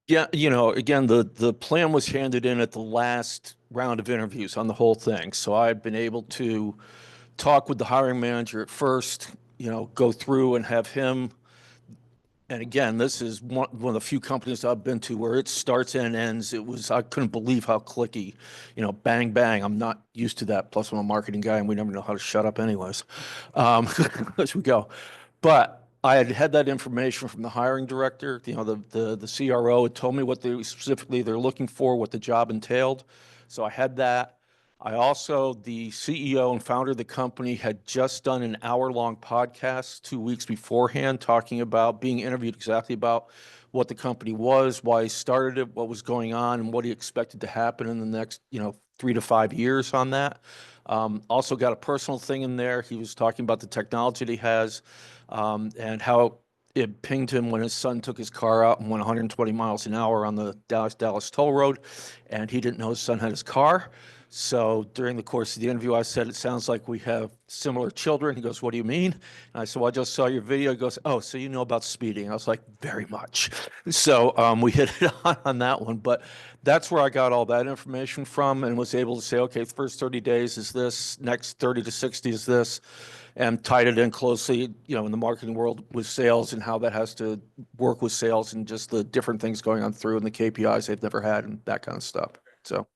Yeah, again, the plan was handed in at the last round of interviews on the whole thing. So I've been able to talk with the hiring manager at first, go through and have him And again, this is one of the few companies I've been to where it starts and ends. I couldn't believe how clicky, bang, bang. I'm not used to that. Plus, I'm a marketing guy and we never know how to shut up anyways. As we go. But I had that information from the hiring director, the CRO had told me what specifically they're looking for, what the job entailed. So I had that. The CEO and founder of the company had just done an hour-long podcast 2 weeks beforehand, talking about being interviewed exactly about what the company was, why he started it, what was going on, and what he expected to happen in the next, 3 to 5 years on that. Also got a personal thing in there. He was talking about the technology that he has, and how it pinged him when his son took his car out and went 120 miles an hour on the Dallas toll road, and he didn't know his son had his car. So during the course of the interview, I said, it sounds like we have similar children. He goes, what do you mean? And I said, well, I just saw your video. He goes, oh, so you know about speeding. I was like, very much. So we hit it on that one. But that's where I got all that information from and was able to say, okay, the first 30 days is this, next 30 to 60 is this, and tied it in closely, in the marketing world with sales and how that has to work with sales and just the different things going on through and the KPIs they've never had and that kind of stuff. So.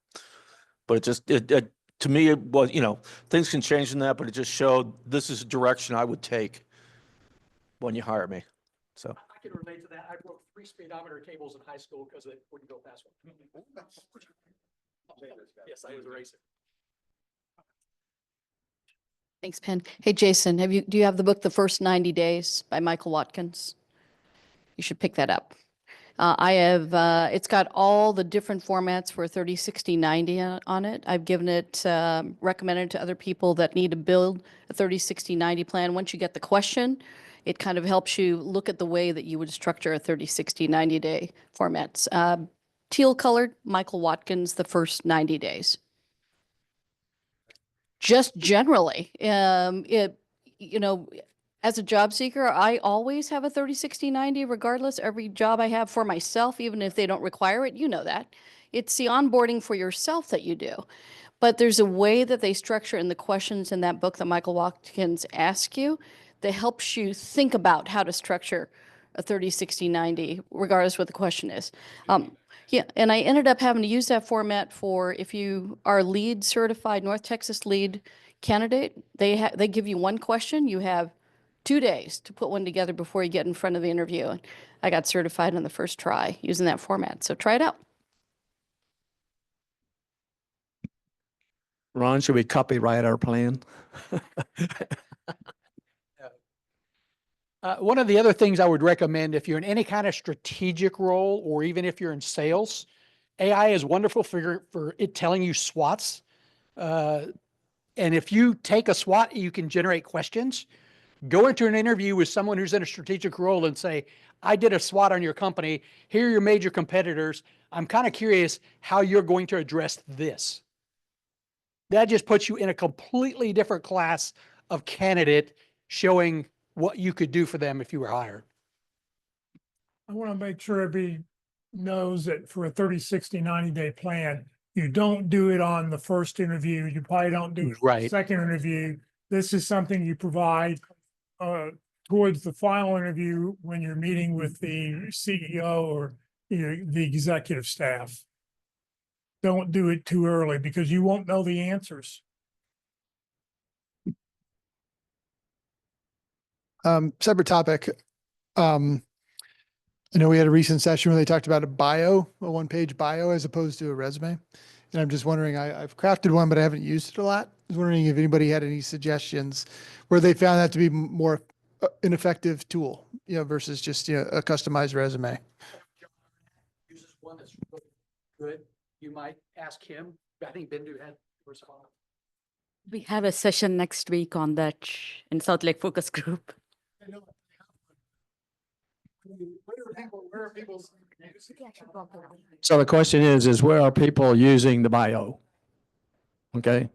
But to me, it was, things can change in that, but it just showed this is a direction I would take when you hire me. So. I can relate to that. I broke 3 speedometer tables in high school because it wouldn't go past one. Yes, I was a racer. Thanks, Penn. Hey, Jason, do you have the book, The First 90 Days by Michael Watkins? You should pick that up. It's got all the different formats for 30, 60, 90 on it. I've given it, recommended to other people that need to build a 30, 60, 90 plan. Once you get the question, it kind of helps you look at the way that you would structure a 30, 60, 90 day formats. Teal colored, Michael Watkins, The First 90 Days. Just generally, as a job seeker, I always have a 30, 60, 90, regardless. Every job I have for myself, even if they don't require it, that. It's the onboarding for yourself that you do. But there's a way that they structure in the questions in that book that Michael Watkins asks you that helps you think about how to structure a 30, 60, 90, regardless what the question is. Yeah, and I ended up having to use that format for if you are LEED certified, North Texas LEED candidate, they give you one question, you have 2 days to put one together before you get in front of the interview. And I got certified on the first try using that format. So try it out. Ron, should we copyright our plan? One of the other things I would recommend if you're in any kind of strategic role, or even if you're in sales, AI is wonderful for it telling you SWOTs. And if you take a SWOT, you can generate questions. Go into an interview with someone who's in a strategic role and say, I did a SWOT on your company. Here are your major competitors. I'm kind of curious how you're going to address this. That just puts you in a completely different class of candidate, showing what you could do for them if you were hired. I want to make sure everybody knows that for a 30, 60, 90-day plan, you don't do it on the first interview. You probably don't do it on the second interview. This is something you provide towards the final interview when you're meeting with the CEO or the executive staff. Don't do it too early because you won't know the answers. Separate topic. I know we had a recent session where they talked about a one-page bio as opposed to a resume. And I'm just wondering, I've crafted one, but I haven't used it a lot. I was wondering if anybody had any suggestions where they found that to be more an effective tool, versus just a customized resume. Uses one that's really good. You might ask him. I think Bindu had respond. We have a session next week on that in South Lake Focus Group. So the question is where are people using the bio? Okay.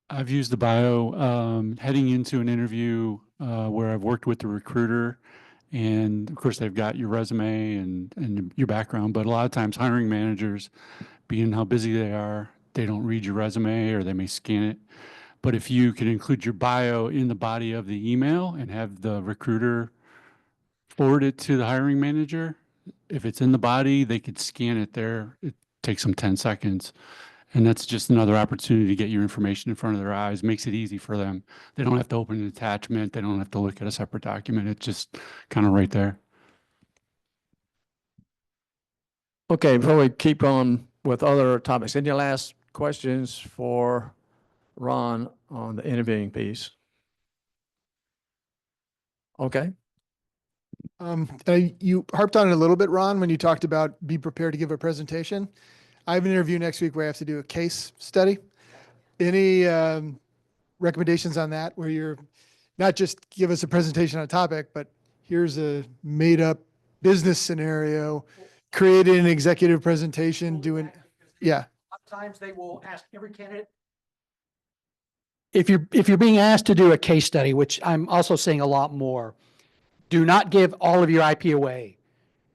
I've used the bio heading into an interview where I've worked with the recruiter, and of course they've got your resume and your background, but a lot of times hiring managers, being how busy they are, they don't read your resume or they may scan it. But if you can include your bio in the body of the email and have the recruiter forward it to the hiring manager, if it's in the body, they could scan it there. It takes them 10 seconds. And that's just another opportunity to get your information in front of their eyes, makes it easy for them. They don't have to open an attachment. They don't have to look at a separate document. It's just kind of right there. Okay, before we keep on with other topics, any last questions for Ron on the interviewing piece? Okay. You harped on it a little bit, Ron, when you talked about be prepared to give a presentation. I have an interview next week where I have to do a case study. Any recommendations on that, where you're not just give us a presentation on a topic, but here's a made up business scenario, created an executive presentation, doing, yeah. Sometimes they will ask every candidate. If you're being asked to do a case study, which I'm also seeing a lot more, do not give all of your IP away.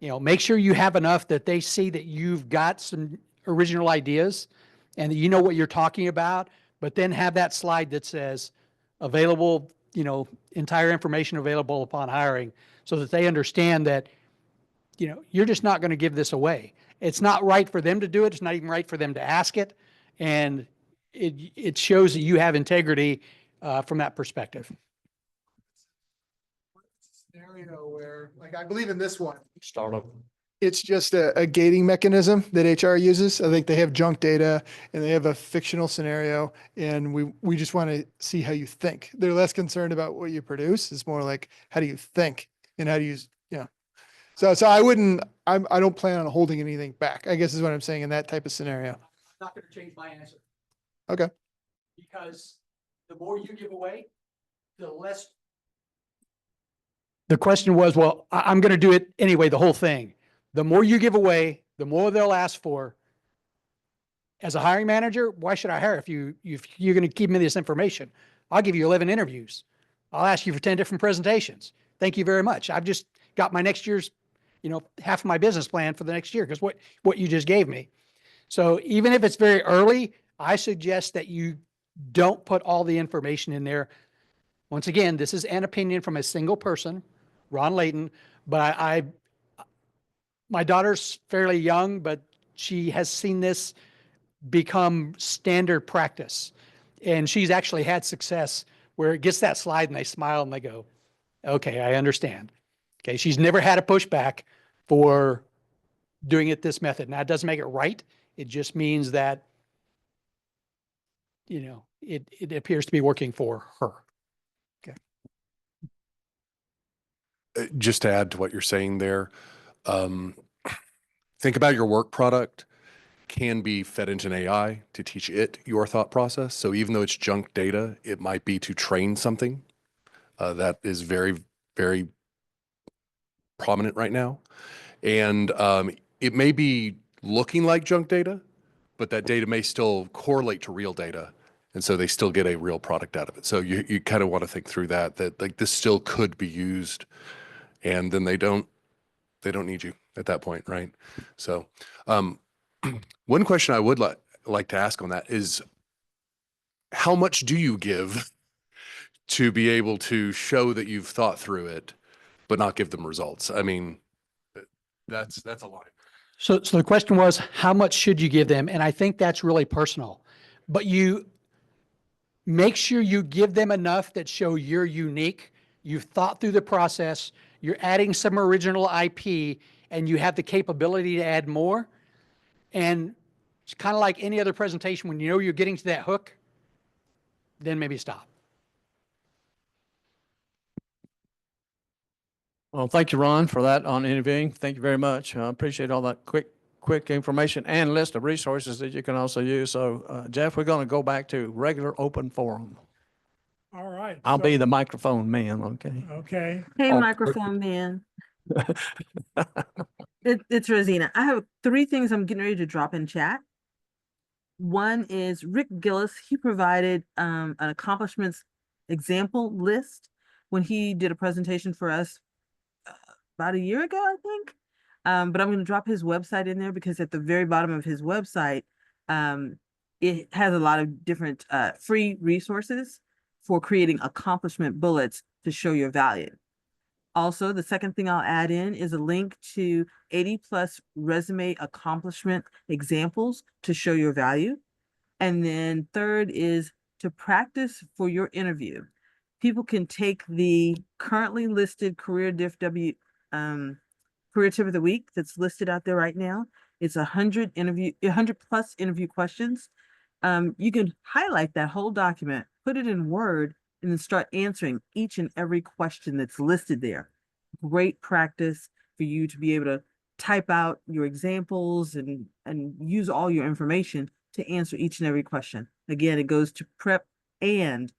You know, make sure you have enough that they see that you've got some original ideas and that you know what you're talking about, but then have that slide that says available, you know, entire information available upon hiring, so that they understand that, you know, you're just not going to give this away. It's not right for them to do it. It's not even right for them to ask it. And it shows that you have integrity from that perspective. Scenario where, like, I believe in this one. Startup. It's just a gating mechanism that HR uses. I think they have junk data and they have a fictional scenario, and we just want to see how you think. They're less concerned about what you produce. It's more like, how do you think and how do you, yeah. So I don't plan on holding anything back, I guess is what I'm saying in that type of scenario. I'm not going to change my answer. Okay. Because the more you give away, the less. The question was, well, I'm going to do it anyway, the whole thing. The more you give away, the more they'll ask for. As a hiring manager, why should I hire if you're going to give me this information? I'll give you 11 interviews. I'll ask you for 10 different presentations. Thank you very much. I've just got my next year's, you know, half of my business plan for the next year, because what you just gave me. So even if it's very early, I suggest that you don't put all the information in there. Once again, this is an opinion from a single person, Ron Layton, but my daughter's fairly young, but she has seen this become standard practice. And she's actually had success where it gets that slide and they smile and they go, okay, I understand. Okay, she's never had a pushback for doing it this method. Now, it doesn't make it right. It just means that, you know, it appears to be working for her. Okay. Just to add to what you're saying there, think about your work product can be fed into an AI to teach it your thought process. So even though it's junk data, it might be to train something that is very, very prominent right now. And it may be looking like junk data, but that data may still correlate to real data. And so they still get a real product out of it. So you kind of want to think through that like this still could be used, and then they don't need you at that point, right? So one question I would like to ask on that is, how much do you give to be able to show that you've thought through it, but not give them results? I mean, that's a lot. So the question was, how much should you give them? And I think that's really personal, but you make sure you give them enough that show you're unique. You've thought through the process. You're adding some original IP, and you have the capability to add more. And it's kind of like any other presentation. When you know you're getting to that hook, then maybe stop. Well, thank you, Ron, for that on interviewing. Thank you very much. I appreciate all that quick information and list of resources that you can also use. So, Jeff, we're going to go back to regular open forum. All right. I'll be the microphone man, okay? Okay. Hey, Oh, microphone man. It's Rosina. I have 3 things I'm getting ready to drop in chat. One is Rick Gillis. He provided an accomplishments example list when he did a presentation for us about a year ago, I think. But I'm going to drop his website in there, because at the very bottom of his website, it has a lot of different free resources for creating accomplishment bullets to show your value. Also, the second thing I'll add in is a link to 80+ resume accomplishment examples to show your value. And then third is to practice for your interview. People can take the currently listed career tip of the week that's listed out there right now. It's 100+ interview questions. You can highlight that whole document, put it in Word, and then start answering each and every question that's listed there. Great practice for you to be able to type out your examples and use all your information to answer each and every question. Again, it goes to prep and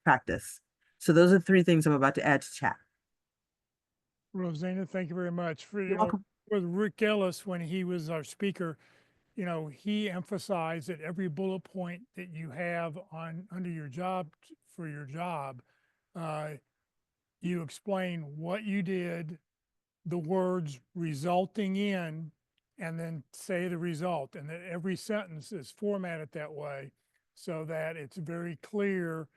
practice. So those are 3 things I'm about to add to chat. Rosanna, thank you very much. You're welcome. With Rick Ellis, when he was our speaker, he emphasized that every bullet point that you have under your job for your job, you explain what you did, the words resulting in, and then say the result, and that every sentence is formatted that way so that it's very clear,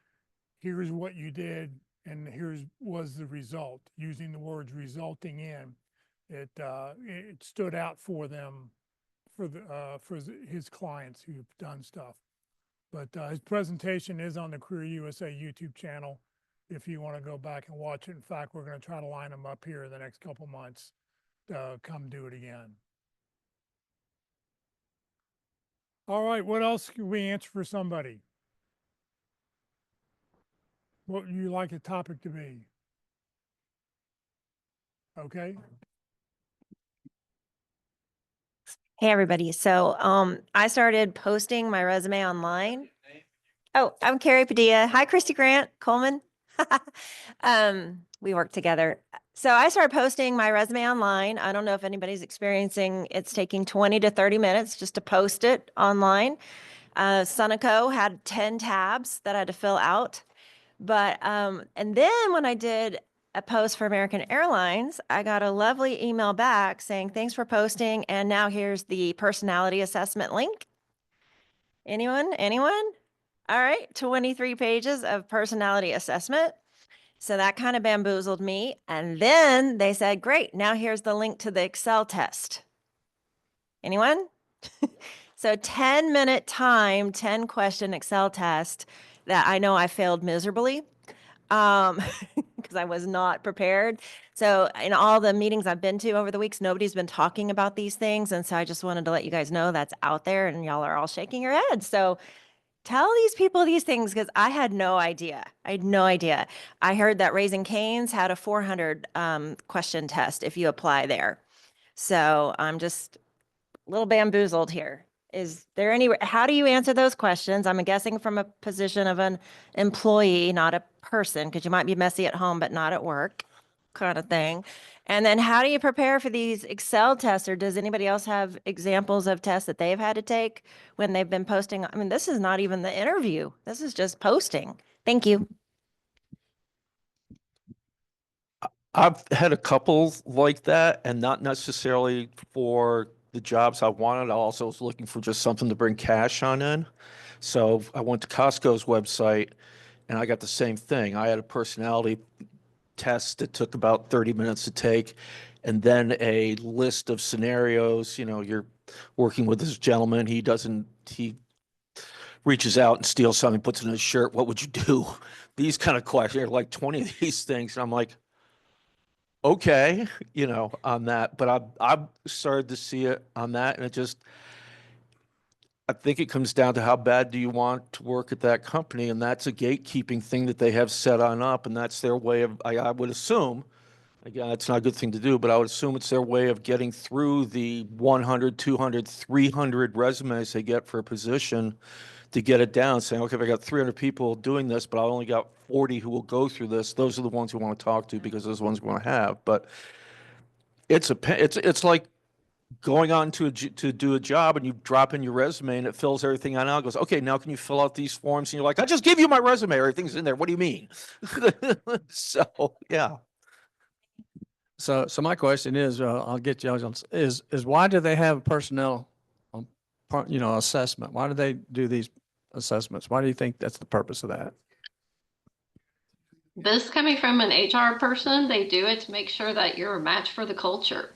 here's what you did and was the result, using the words resulting in. It stood out for them, for his clients who've done stuff. But his presentation is on the Career USA YouTube channel if you want to go back and watch it. In fact, we're going to try to line them up here in the next couple months to come do it again. All right, what else can we answer for somebody? What would you like the topic to be? Okay. Hey, everybody. So I started posting my resume online. Oh, I'm Carrie Padilla. Hi, Christy Grant Coleman. We work together. So I started posting my resume online. I don't know if anybody's experiencing it's taking 20 to 30 minutes just to post it online. Sunoco had 10 tabs that I had to fill out. But and then when I did a post for American Airlines, I got a lovely email back saying, thanks for posting. And now here's the personality assessment link. Anyone? All right, 23 pages of personality assessment. So that kind of bamboozled me. And then they said, great, now here's the link to the Excel test. Anyone? So 10-minute time, 10-question Excel test that I know I failed miserably because I was not prepared. So in all the meetings I've been to over the weeks, nobody's been talking about these things. And so I just wanted to let you guys know that's out there and y'all are all shaking your heads. So tell these people these things because I had no idea. I had no idea. I heard that Raising Cane's had a 400 question test if you apply there. So I'm just a little bamboozled here. Is there how do you answer those questions? I'm guessing from a position of an employee, not a person, because you might be messy at home, but not at work kind of thing. And then how do you prepare for these Excel tests, or does anybody else have examples of tests that they've had to take when they've been posting? I mean, this is not even the interview. This is just posting. Thank you. I've had a couple like that, and not necessarily for the jobs I wanted. I also was looking for just something to bring cash on in. So I went to Costco's website and I got the same thing. I had a personality test that took about 30 minutes to take, and then a list of scenarios. You're working with this gentleman. He reaches out and steals something, puts it in his shirt. What would you do? These kind of questions, like 20 of these things. And I'm like, okay, on that. But I've started to see it on that. And I think it comes down to how bad do you want to work at that company? And that's a gatekeeping thing that they have set on up. And that's their way of, I would assume, again, it's not a good thing to do, but I would assume it's their way of getting through the 100, 200, 300 resumes they get for a position to get it down, saying, okay, if I got 300 people doing this, but I only got 40 who will go through this, those are the ones we want to talk to because those ones we want to have. But it's like going on to do a job and you drop in your resume and it fills everything out. Now it goes, okay, now can you fill out these forms? And you're like, I just give you my resume. Everything's in there. What do you mean? So, yeah. So my question is, I'll get you, is why do they have personnel assessment? Why do they do these assessments? Why do you think that's the purpose of that? This coming from an HR person, they do it to make sure that you're a match for the culture.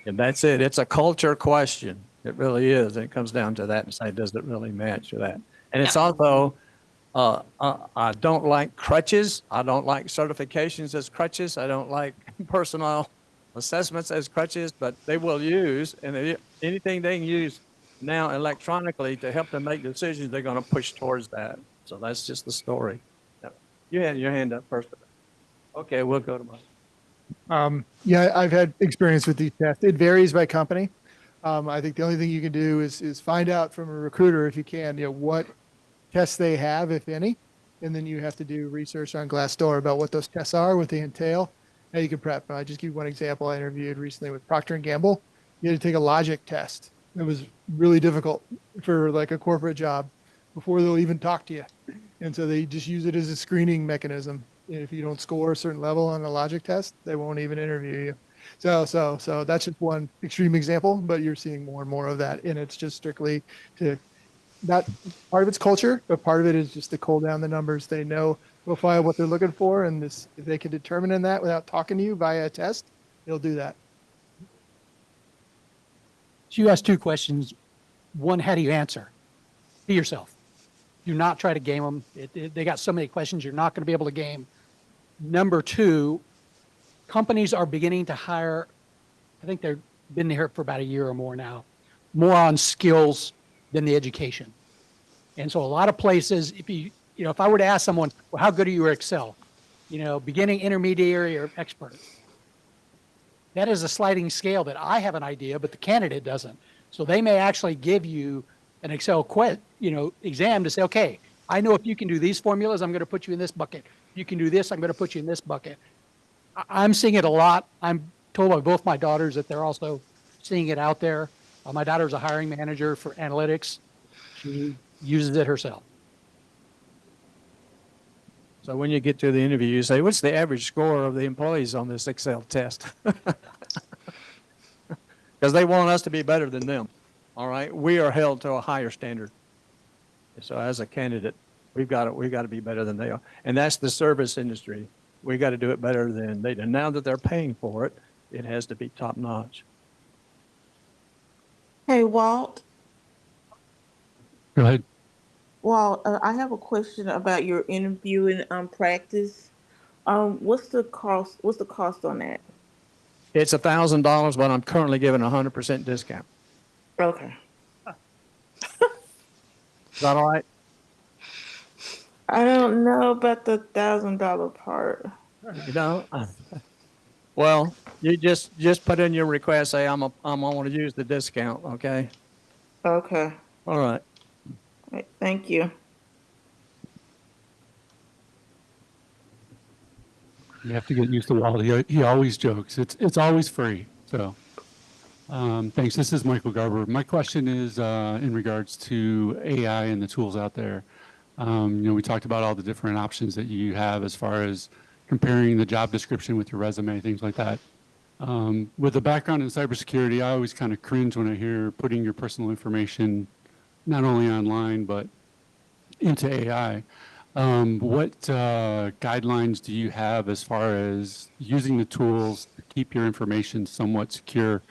And that's it. It's a culture question. It really is. And it comes down to that and say, does it really match to that? And it's also, I don't like crutches. I don't like certifications as crutches. I don't like personal assessments as crutches, but they will use, and anything they can use now electronically to help them make decisions, they're going to push towards that. So that's just the story. You had your hand up first. Okay, we'll go to Mike. Yeah, I've had experience with these tests. It varies by company. I think the only thing you can do is find out from a recruiter, if you can, what tests they have, if any, and then you have to do research on Glassdoor about what those tests are, what they entail, how you can prep. I just give you one example. I interviewed recently with Procter & Gamble. You had to take a logic test. It was really difficult for like a corporate job before they'll even talk to you. And so they just use it as a screening mechanism. And if you don't score a certain level on a logic test, they won't even interview you. So that's just one extreme example, but you're seeing more and more of that. And it's just strictly to not part of it's culture, but part of it is just to cool down the numbers. They know profile what they're looking for. And this, if they can determine in that without talking to you via a test, they'll do that. So you asked two questions. One, how do you answer? Be yourself. Do not try to game them. They got so many questions you're not going to be able to game. Number two, companies are beginning to hire, I think they've been here for about a year or more now, more on skills than the education. And so a lot of places, if I were to ask someone, well, how good are you at Excel? Beginning, intermediary, or expert. That is a sliding scale that I have an idea, but the candidate doesn't. So they may actually give you an Excel exam to say, okay, I know if you can do these formulas, I'm going to put you in this bucket. If you can do this, I'm going to put you in this bucket. I'm seeing it a lot. I'm told by both my daughters that they're also seeing it out there. My daughter's a hiring manager for analytics. She uses it herself. So when you get to the interview, you say, what's the average score of the employees on this Excel test? Because they want us to be better than them. All right. We are held to a higher standard. So as a candidate, we've got to be better than they are. And that's the service industry. We got to do it better than they do. Now that they're paying for it, it has to be top notch. Hey, Walt. Go ahead. Walt, I have a question about your interviewing practice. What's the cost? What's the cost on that? It's $1,000, but I'm currently giving 100% discount. Okay. Is that all right? I don't know about the $1,000 part. Well, you just put in your request. Say I'm going to use the discount. Okay. Okay. All right. Thank you. You have to get used to Walt. He always jokes. It's always free. So thanks. This is Michael Garber. My question is in regards to AI and the tools out there. We talked about all the different options that you have as far as comparing the job description with your resume, things like that. With a background in cybersecurity, I always kind of cringe when I hear putting your personal information not only online, but into AI. What guidelines do you have as far as using the tools to keep your information somewhat secure?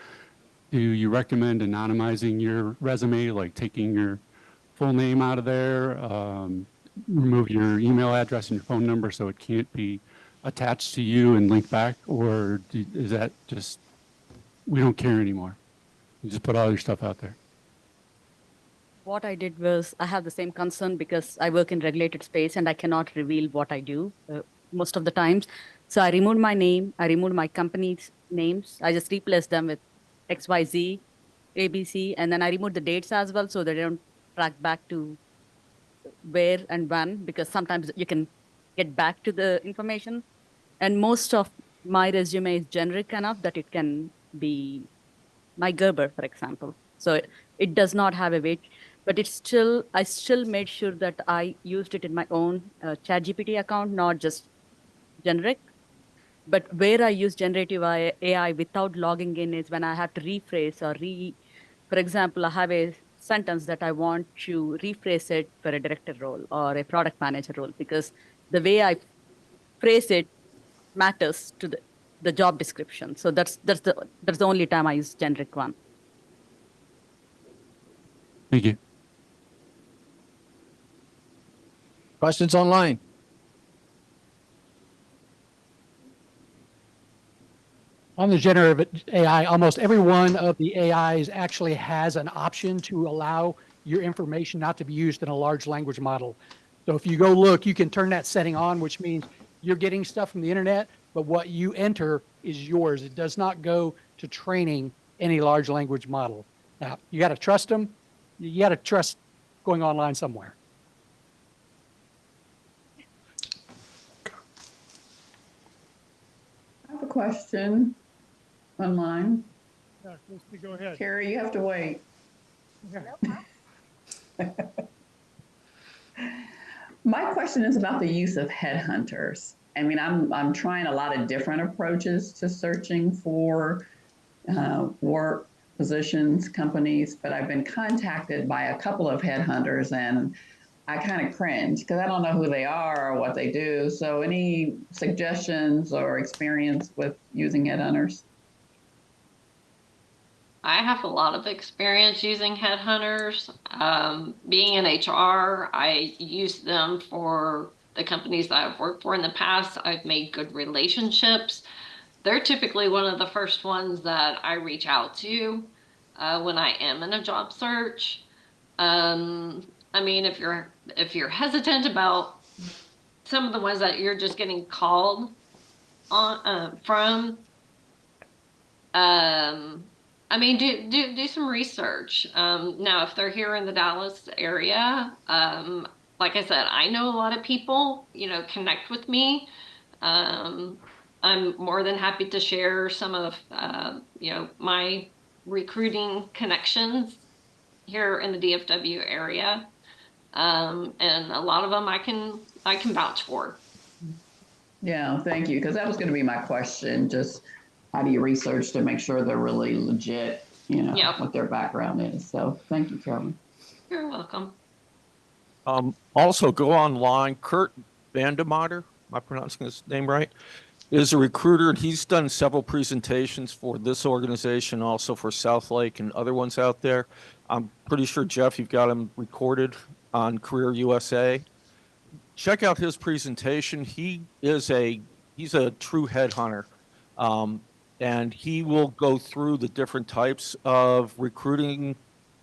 Do you recommend anonymizing your resume, like taking your full name out of there, remove your email address and your phone number so it can't be attached to you and linked back? Or is that just, we don't care anymore? You just put all your stuff out there. What I did was I have the same concern because I work in regulated space and I cannot reveal what I do most of the times. So I removed my name. I removed my company's names. I just replaced them with XYZ, ABC, and then I removed the dates as well so they don't track back to where and when, because sometimes you can get back to the information. And most of my resume is generic enough that it can be my Gerber, for example. So it does not have a weight, but I still made sure that I used it in my own ChatGPT account, not just generic. But where I use generative AI without logging in is when I have to rephrase or For example, I have a sentence that I want to rephrase it for a director role or a product manager role, because the way I phrase it matters to the job description. So that's the only time I use generic one. Thank you. Questions online? On the generative AI, almost every one of the AIs actually has an option to allow your information not to be used in a large language model. So if you go look, you can turn that setting on, which means you're getting stuff from the internet, but what you enter is yours. It does not go to training any large language model. Now, you got to trust them. You got to trust going online somewhere. I have a question online. Yeah, Christy, go ahead. Carrie, you have to wait. My question is about the use of headhunters. I mean, I'm trying a lot of different approaches to searching for work, positions, companies, but I've been contacted by a couple of headhunters and I kind of cringe because I don't know who they are or what they do. So any suggestions or experience with using headhunters? I have a lot of experience using headhunters. Being in HR, I use them for the companies that I've worked for in the past. I've made good relationships. They're typically one of the first ones that I reach out to when I am in a job search. I mean, if you're hesitant about some of the ones that you're just getting called on from, I mean, do some research. Now, if they're here in the Dallas area, like I said, I know a lot of people, connect with me. I'm more than happy to share some of, my recruiting connections here in the DFW area. And a lot of them I can vouch for. Yeah, thank you. Because that was going to be my question. Just how do you research to make sure they're really legit, Yep. what their background is. So thank you, Carolyn. You're welcome. Also go online. Kurt Vandemotter, am I pronouncing his name right? Is a recruiter, and he's done several presentations for this organization, also for Southlake and other ones out there. I'm pretty sure, Jeff, you've got him recorded on Career USA. Check out his presentation. He's a true headhunter. And he will go through the different types of recruiting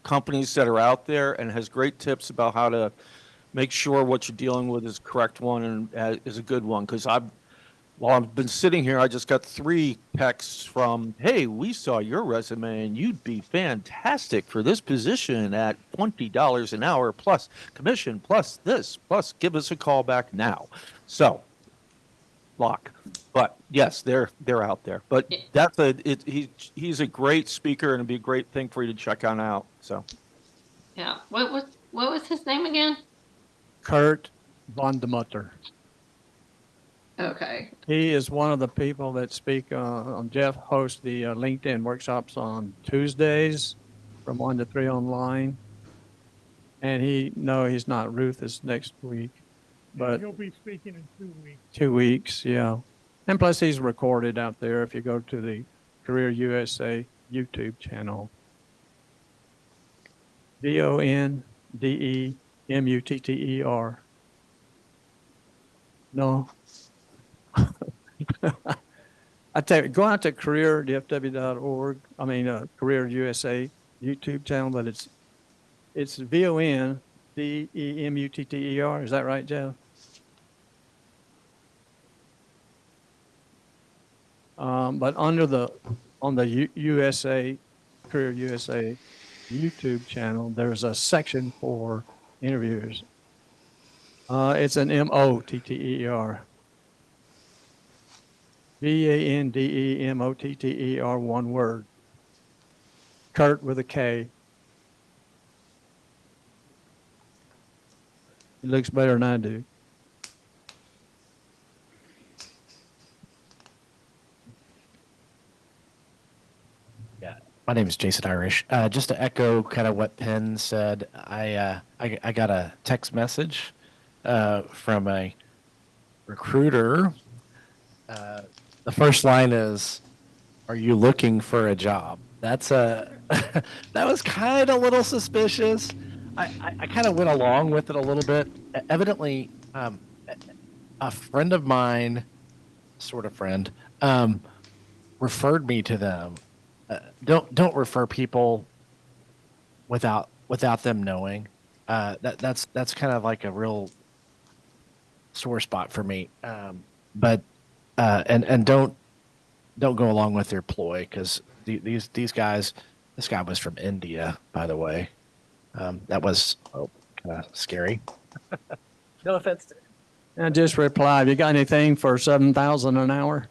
companies that are out there and has great tips about how to make sure what you're dealing with is the correct one and is a good one. Because while I've been sitting here, I just got 3 texts from, hey, we saw your resume and you'd be fantastic for this position at $20 an hour plus commission plus this, plus give us a call back now. So, lock. But yes, they're out there. But he's a great speaker and it'd be a great thing for you to check on out. So, Yeah. What was his name again? Kurt Vandemutter. Okay. He is one of the people that speak on Jeff hosts the LinkedIn workshops on Tuesdays from 1 to 3 online. And he's not Ruth is next week, but he'll be speaking in 2 weeks. 2 weeks. Yeah. And plus he's recorded out there. If you go to the Career USA YouTube channel, VONDEMUTTER. No. I tell you, go out to careerdfw.org. I mean, Career USA YouTube channel, but it's VONDEMUTTER. Is that right, Jeff? But on the USA Career USA YouTube channel, there's a section for interviewers. It's an MOTTER. VANDEMOTTER, one word. Kurt with a K. He looks better than I do. My name is Jason Irish. Just to echo kind of what Penn said, I got a text message from a recruiter. The first line is, "Are you looking for a job?" That's a that was kind of a little suspicious. I kind of went along with it a little bit. Evidently, a friend of mine, sort of friend, referred me to them. Don't refer people without them knowing. That's kind of like a real sore spot for me. But and don't go along with their ploy, because these guys. This guy was from India, by the way. That was kind of scary. No offense to And just reply, have you got anything for 7,000 an hour?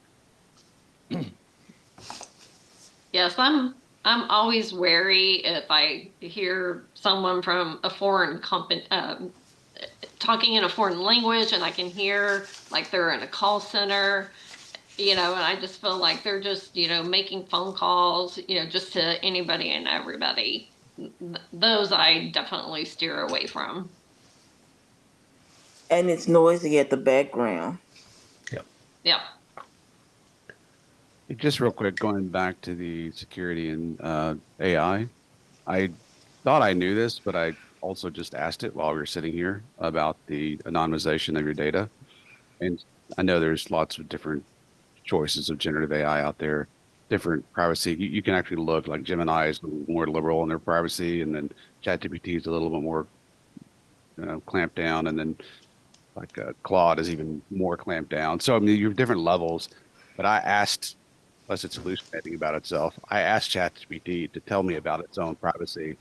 Yes, I'm always wary if I hear someone from a foreign company talking in a foreign language, and I can hear like they're in a call center, and I just feel like they're just, making phone calls, just to anybody and everybody. Those I definitely steer away from. And it's noisy at the background. Yeah. Just real quick, going back to the security and AI, I thought I knew this, but I also just asked it while we were sitting here about the anonymization of your data. And I know there's lots of different choices of generative AI out there, different privacy. You can actually look like Gemini is more liberal in their privacy, and then ChatGPT is a little bit more clamped down, and then like Claude is even more clamped down. So I mean, you have different levels. But I asked, unless it's hallucinating about itself, I asked ChatGPT to tell me about its own privacy,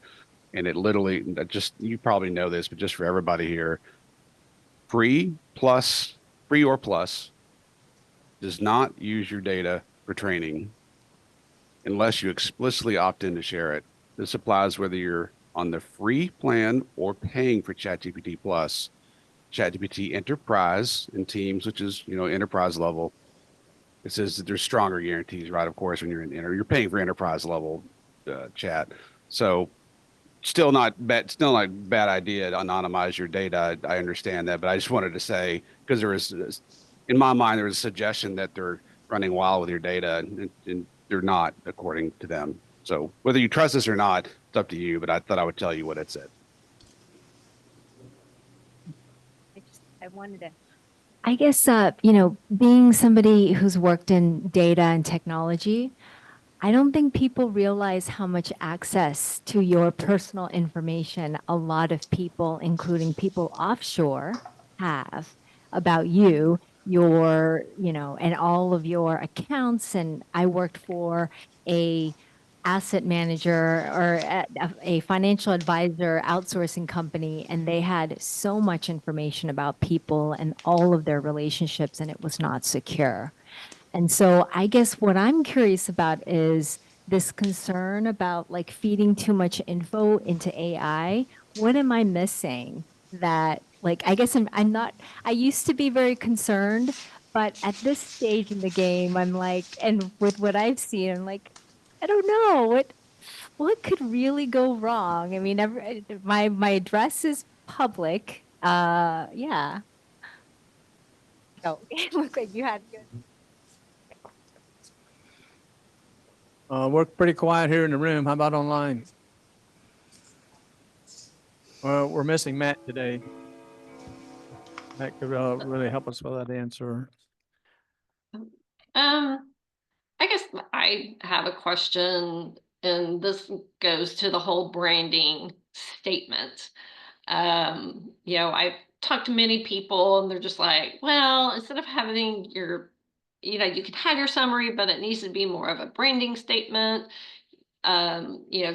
and it literally just, you probably know this, but just for everybody here, free or plus does not use your data for training unless you explicitly opt in to share it. This applies whether you're on the free plan or paying for ChatGPT Plus. ChatGPT Enterprise and Teams, which is, enterprise level. It says that there's stronger guarantees, right? Of course, when you're you're paying for enterprise level chat. So still not bad idea to anonymize your data. I understand that, but I just wanted to say, because there was, in my mind, there was a suggestion that they're running wild with your data, and they're not, according to them. So whether you trust this or not, it's up to you, but I thought I would tell you what it said. I wanted to. I guess, being somebody who's worked in data and technology, I don't think people realize how much access to your personal information a lot of people, including people offshore, have about you, and all of your accounts. And I worked for a asset manager or a financial advisor outsourcing company, and they had so much information about people and all of their relationships, and it was not secure. And so I guess what I'm curious about is this concern about like feeding too much info into AI. What am I missing that, like, I guess I'm not, I used to be very concerned, but at this stage in the game, I'm like, and with what I've seen, I'm like, I don't know what could really go wrong. I mean, my address is public. Yeah. Oh, it looked like you had good. We're pretty quiet here in the room. How about online? We're missing Matt today. Matt could really help us with that answer. I guess I have a question, and this goes to the whole branding statement. I've talked to many people, and they're just like, well, instead of having your, you can have your summary, but it needs to be more of a branding statement,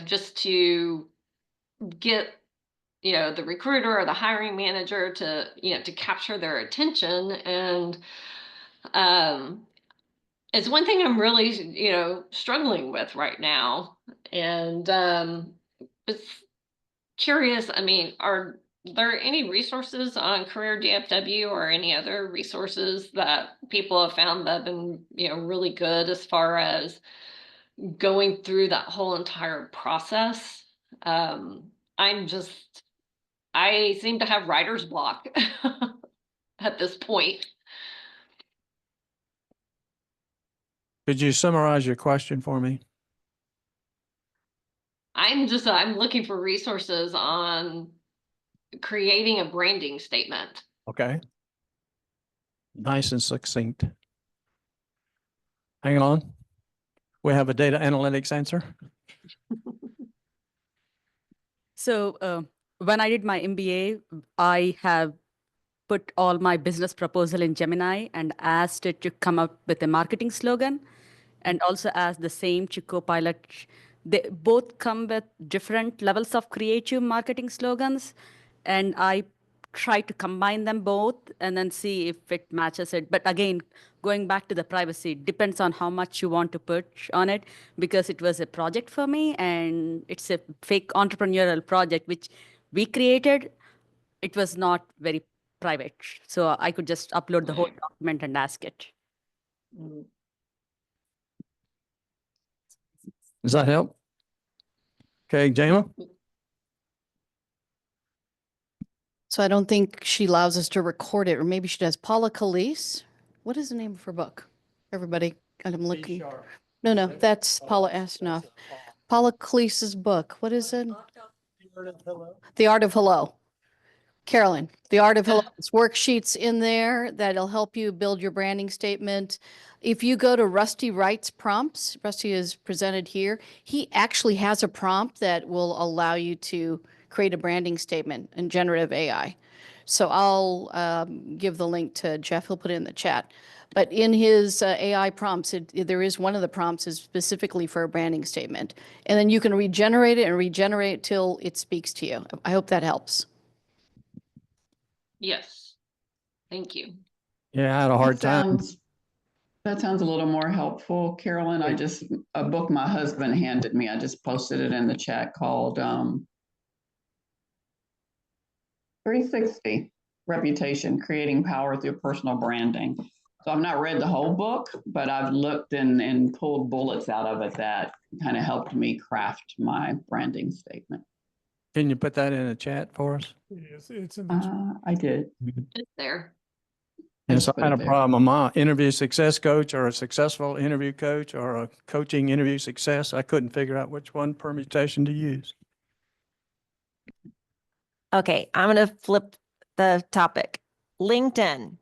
just to get, the recruiter or the hiring manager to, to capture their attention. And it's one thing I'm really, struggling with right now. And it's curious, I mean, are there any resources on Career DFW or any other resources that people have found that have been, really good as far as going through that whole entire process. I seem to have writer's block at this point. Could you summarize your question for me? I'm looking for resources on creating a branding statement. Okay. Nice and succinct. Hang on. We have a data analytics answer. So when I did my MBA, I have put all my business proposal in Gemini and asked it to come up with a marketing slogan, and also asked the same to Copilot. They both come with different levels of creative marketing slogans, and I try to combine them both and then see if it matches it. But again, going back to the privacy, it depends on how much you want to put on it, because it was a project for me and it's a fake entrepreneurial project which we created. It was not very private. So I could just upload the whole document and ask it. Does that help? Okay, Jama? So I don't think she allows us to record it, or maybe she does. Paula Calise, what is the name of her book? Everybody, I'm looking. No, that's Paula Asinoff. Paula Calise's book, what is it? The Art of Hello. Carolyn, The Art of Hello. It's worksheets in there that'll help you build your branding statement. If you go to Rusty Wright's prompts, Rusty is presented here, he actually has a prompt that will allow you to create a branding statement in generative AI. So I'll give the link to Jeff. He'll put it in the chat. But in his AI prompts, there is one of the prompts is specifically for a branding statement. And then you can regenerate it and regenerate till it speaks to you. I hope that helps. Yes. Thank you. Yeah, I had a hard time. That sounds a little more helpful, Carolyn. A book my husband handed me, I just posted it in the chat, called 360 Reputation, Creating Power Through Personal Branding. So I've not read the whole book, but I've looked and pulled bullets out of it that kind of helped me craft my branding statement. Can you put that in a chat for us? It's in the chat. I did. It's there. And so I had a problem. I'm an interview success coach or a successful interview coach or a coaching interview success. I couldn't figure out which one permutation to use. Okay, I'm going to flip the topic. LinkedIn.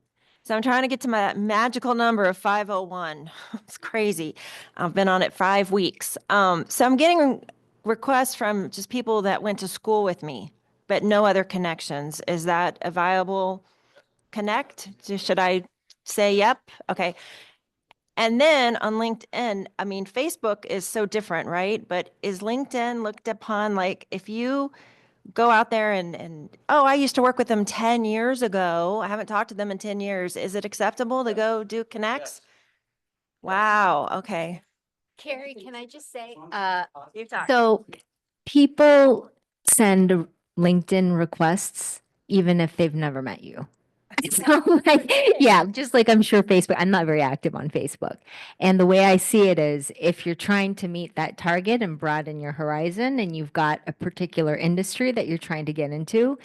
So I'm trying to get to my magical number of 501. It's crazy. I've been on it 5 weeks. So I'm getting requests from just people that went to school with me, but no other connections. Is that a viable connect? Should I say yep? Okay. And then on LinkedIn, I mean, Facebook is so different, right? But is LinkedIn looked upon like if you go out there and oh, I used to work with them 10 years ago. I haven't talked to them in 10 years. Is it acceptable to go do connects? Yes. Wow. Okay. Carrie, can I just say, You talk. so people send LinkedIn requests even if they've never met you. So like, yeah, just like I'm sure Facebook, I'm not very active on Facebook. And the way I see it is if you're trying to meet that target and broaden your horizon and you've got a particular industry that you're trying to get into,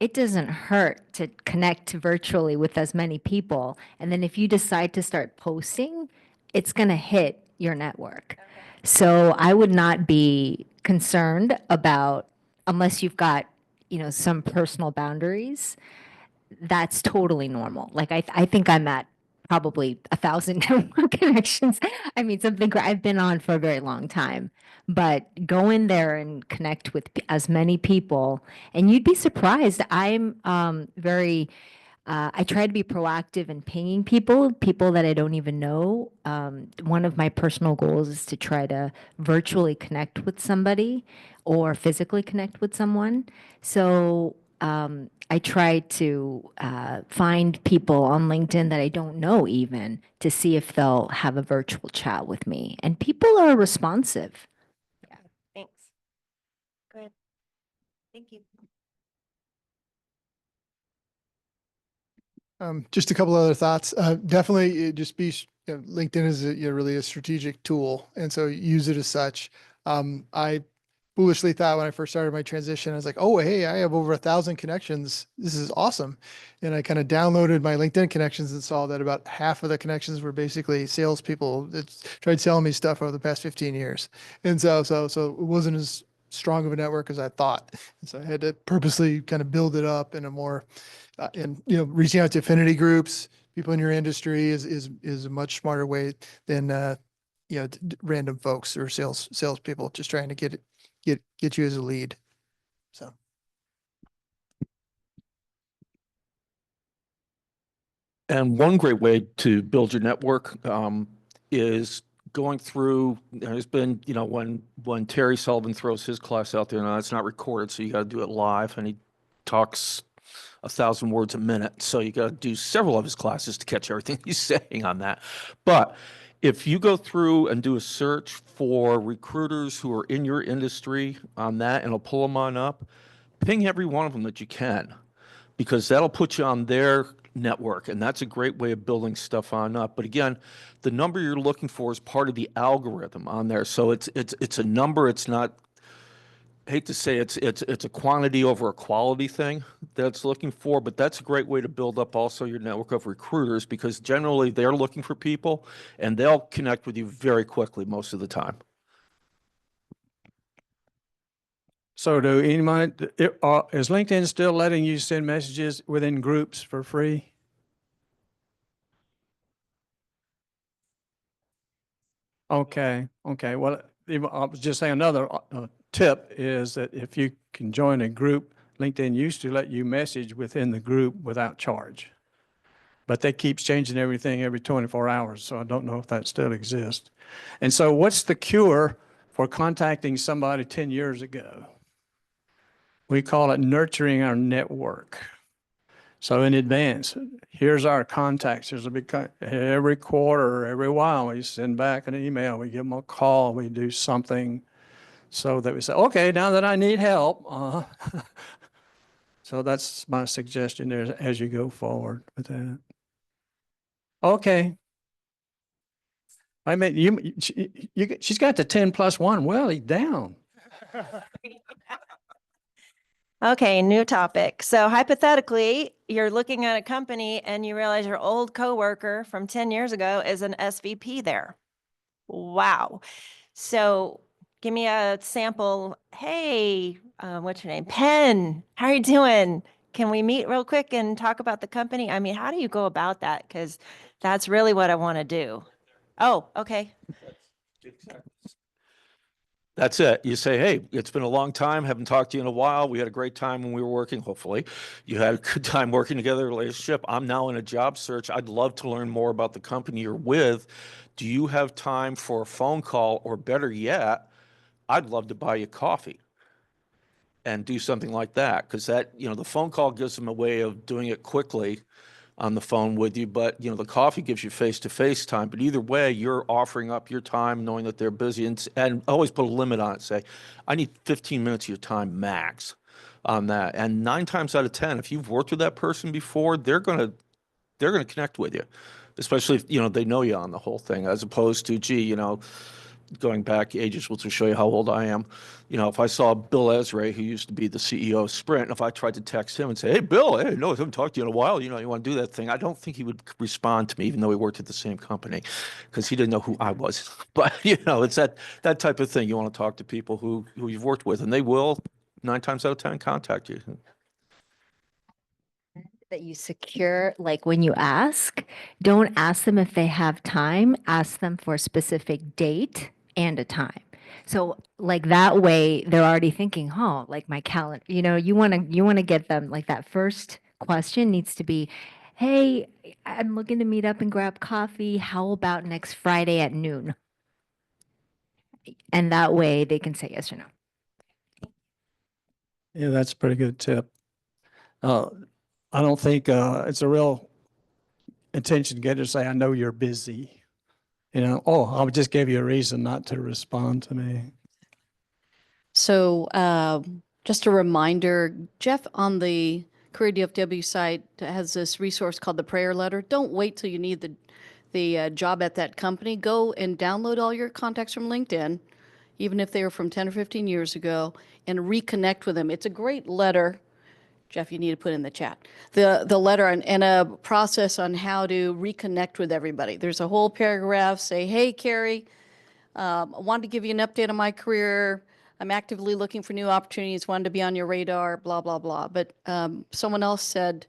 it doesn't hurt to connect virtually with as many people. And then if you decide to start posting, it's going to hit your network. So I would not be concerned about, unless you've got, some personal boundaries, that's totally normal. Like I think I'm at probably 1,000 network connections. I mean, I've been on for a very long time, but go in there and connect with as many people, and you'd be surprised. I'm I try to be proactive in pinging people that I don't even know. One of my personal goals is to try to virtually connect with somebody or physically connect with someone. So I try to find people on LinkedIn that I don't know even to see if they'll have a virtual chat with me. And people are responsive. Thanks. Go ahead. Thank you. Just a couple other thoughts. Definitely just be, LinkedIn is really a strategic tool. And so use it as such. I foolishly thought when I first started my transition, I was like, oh, hey, I have over 1,000 connections. This is awesome. And I kind of downloaded my LinkedIn connections and saw that about half of the connections were basically salespeople that tried selling me stuff over the past 15 years. And so it wasn't as strong of a network as I thought. And so I had to purposely kind of build it up in a more, and, reaching out to affinity groups, people in your industry is a much smarter way than, random folks or salespeople just trying to get you as a lead. So. And one great way to build your network is going through. There's been, when Terry Sullivan throws his class out there, now it's not recorded, so you got to do it live, and he talks 1,000 words a minute. So you got to do several of his classes to catch everything he's saying on that. But if you go through and do a search for recruiters who are in your industry on that, and it'll pull them on up, ping every one of them that you can, because that'll put you on their network, and that's a great way of building stuff on up. But again, the number you're looking for is part of the algorithm on there. So it's a number. It's not, I hate to say it's a quantity over a quality thing that's looking for, but that's a great way to build up also your network of recruiters, because generally they're looking for people and they'll connect with you very quickly most of the time. So do anyone, is LinkedIn still letting you send messages within groups for free? Okay. Well, I was just saying another tip is that if you can join a group, LinkedIn used to let you message within the group without charge. But they keep changing everything every 24 hours, so I don't know if that still exists. And so what's the cure for contacting somebody 10 years ago? We call it nurturing our network. So in advance, here's our contacts. There's a big, every quarter, every while, we send back an email, we give them a call, we do something so that we say, okay, now that I need help. So that's my suggestion there as you go forward with that. Okay. I mean, she's got the 10+1. Well, he's down. Okay, new topic. So hypothetically, you're looking at a company and you realize your old coworker from 10 years ago is an SVP there. Wow. So give me a sample. Hey, what's your name? Penn, how are you doing? Can we meet real quick and talk about the company? I mean, how do you go about that? Because that's really what I want to do. Oh, okay. That's it. You say, hey, it's been a long time. Haven't talked to you in a while. We had a great time when we were working. Hopefully you had a good time working together, relationship. I'm now in a job search. I'd love to learn more about the company you're with. Do you have time for a phone call, or better yet, I'd love to buy you coffee and do something like that? Because that, the phone call gives them a way of doing it quickly on the phone with you, but the coffee gives you face-to-face time. But either way, you're offering up your time knowing that they're busy, and always put a limit on it. Say, I need 15 minutes of your time max on that. And 9 times out of 10, if you've worked with that person before, they're gonna connect with you, especially if they know you on the whole thing, as opposed to, gee, going back ages, which will show you how old I am. If I saw Bill Esrae, who used to be the CEO of Sprint, and if I tried to text him and say, hey, Bill, hey, no, I haven't talked to you in a while, you want to do that thing, I don't think he would respond to me, even though we worked at the same company, because he didn't know who I was. But, it's that type of thing. You want to talk to people who you've worked with, and they will 9 times out of 10 contact you. That you secure, like when you ask, don't ask them if they have time, ask them for a specific date and a time. So like that way they're already thinking, oh, like my calendar, you want to get them, like that first question needs to be, hey, I'm looking to meet up and grab coffee. How about next Friday at noon? And that way they can say yes or no. Yeah, that's a pretty good tip. I don't think it's a real attention getter to say, I know you're busy. I just gave you a reason not to respond to me. So just a reminder, Jeff, on the Career DFW site has this resource called the prayer letter. Don't wait till you need the job at that company. Go and download all your contacts from LinkedIn, even if they were from 10 or 15 years ago, and reconnect with them. It's a great letter. Jeff, you need to put in the chat. The letter and a process on how to reconnect with everybody. There's a whole paragraph, say, hey, Carrie, I wanted to give you an update on my career. I'm actively looking for new opportunities, wanted to be on your radar, blah, blah, blah. But someone else said,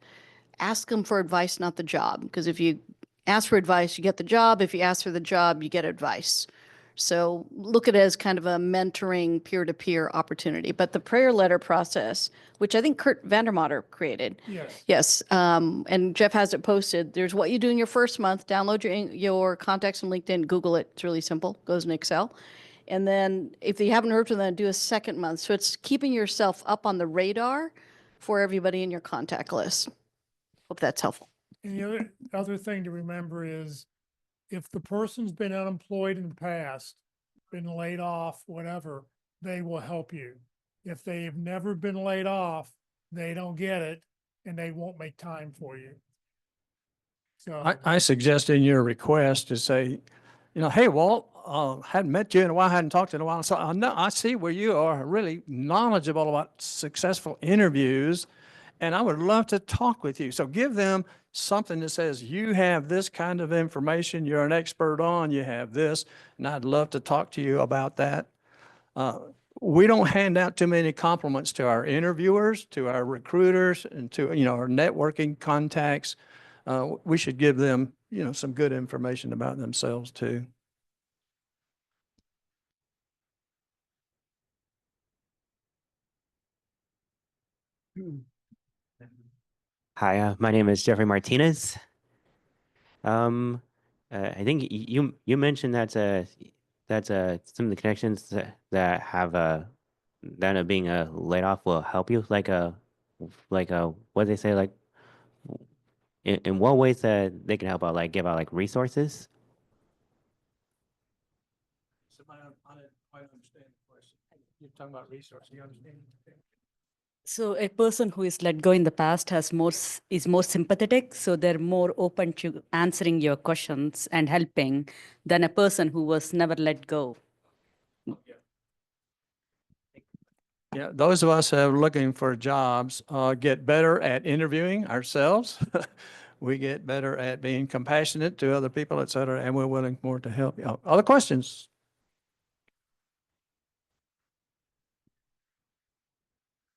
ask them for advice, not the job. Because if you ask for advice, you get the job. If you ask for the job, you get advice. So look at it as kind of a mentoring peer-to-peer opportunity. But the prayer letter process, which I think Kurt Vandermatter created. Yes. Yes, and Jeff has it posted. There's what you do in your first month. Download your contacts from LinkedIn, Google it. It's really simple. Goes in Excel. And then if you haven't heard from them, do a second month. So it's keeping yourself up on the radar for everybody in your contact list. Hope that's helpful. And the other thing to remember is if the person's been unemployed in the past, been laid off, whatever, they will help you. If they've never been laid off, they don't get it and they won't make time for you. So I suggest in your request to say, hey, Walt, hadn't met you in a while, hadn't talked to you in a while. So I see where you are really knowledgeable about successful interviews, and I would love to talk with you. So give them something that says, you have this kind of information, you're an expert on, you have this, and I'd love to talk to you about that. We don't hand out too many compliments to our interviewers, to our recruiters, and to, our networking contacts. We should give them, some good information about themselves too. Hi, my name is Jeffrey Martinez. I think you mentioned that some of the connections that have that end up being laid off will help you. What they say, like in what ways that they can help out, like give out like resources. I don't quite understand the question. You're talking about resources. You understand? So a person who is let go in the past is more sympathetic, so they're more open to answering your questions and helping than a person who was never let go. Yeah, those of us who are looking for jobs get better at interviewing ourselves. We get better at being compassionate to other people, et cetera, and we're willing more to help you. Other questions?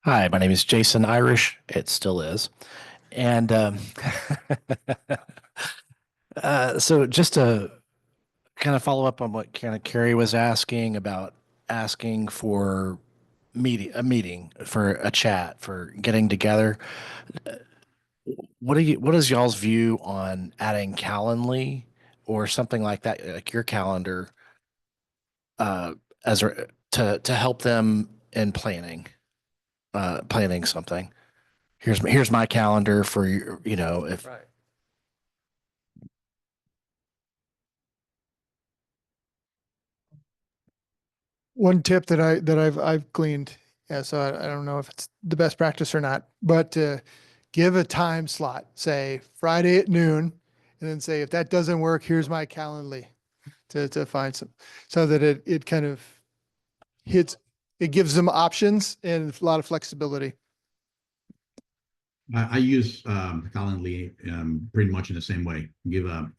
Hi, my name is Jason Irish. It still is. And so just to kind of follow up on what kind of Carrie was asking about asking for a meeting for a chat, for getting together. What is y'all's view on adding Calendly or something like that, like your calendar, to help them in planning something? Here's my calendar for if Right. One tip that I've gleaned, so I don't know if it's the best practice or not, but give a time slot, say Friday at noon, and then say, if that doesn't work, here's my Calendly to find some, so that it kind of it gives them options and a lot of flexibility. I use Calendly pretty much in the same way. Give a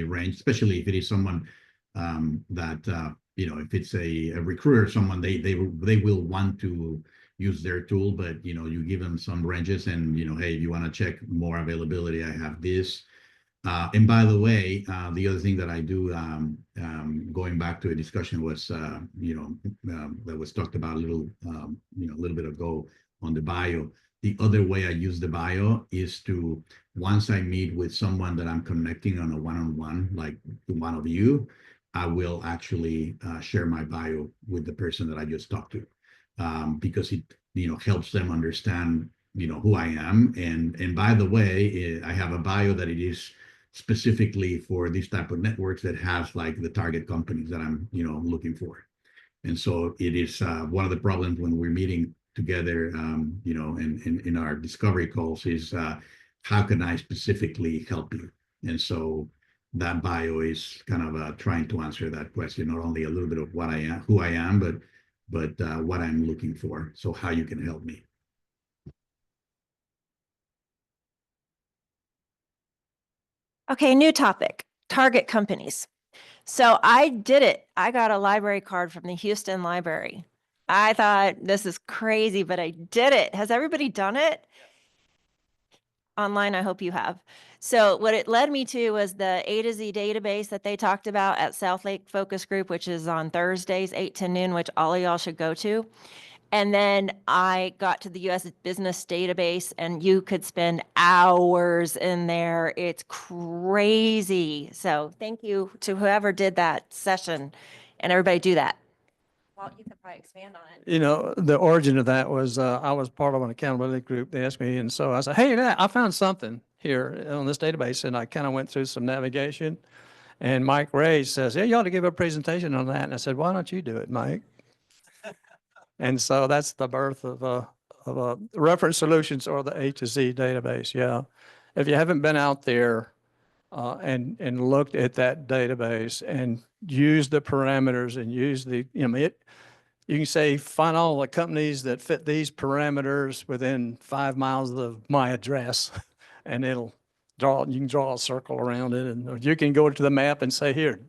range, especially if it is someone that if it's a recruiter, someone they will want to use their tool, but you give them some ranges, and hey, if you want to check more availability, I have this. And by the way, the other thing that I do, going back to a discussion was that was talked about a little bit ago on the bio. The other way I use the bio is to, once I meet with someone that I'm connecting on a one-on-one, like one of you, I will actually share my bio with the person that I just talked to, because it helps them understand who I am. And by the way, I have a bio that it is specifically for these type of networks that has like the target companies that I'm looking for. And so it is one of the problems when we're meeting together, in our discovery calls is how can I specifically help you? And so that bio is kind of trying to answer that question, not only a little bit of what I am, who I am, but what I'm looking for. So how you can help me. Okay, new topic, target companies. So I did it. I got a library card from the Houston Library. I thought this is crazy, but I did it. Has everybody done it? Online, I hope you have. So what it led me to was the A to Z database that they talked about at South Lake Focus Group, which is on Thursdays, 8 to noon, which all of y'all should go to. And then I got to the US Business Database, and you could spend hours in there. It's crazy. So thank you to whoever did that session, and everybody do that. Well, you can probably expand on it. You know, the origin of that was I was part of an accountability group. They asked me, and so I said, "Hey, I found something here on this database," and I kind of went through some navigation. And Mike Ray says, "Yeah, you ought to give a presentation on that." And I said, "Why don't you do it, Mike?" And so that's the birth of a reference solutions, or the A to Z database. Yeah, if you haven't been out there and looked at that database and used the parameters and used the, you can say, find all the companies that fit these parameters within 5 miles of my address, and you can draw a circle around it, and you can go to the map and say, here,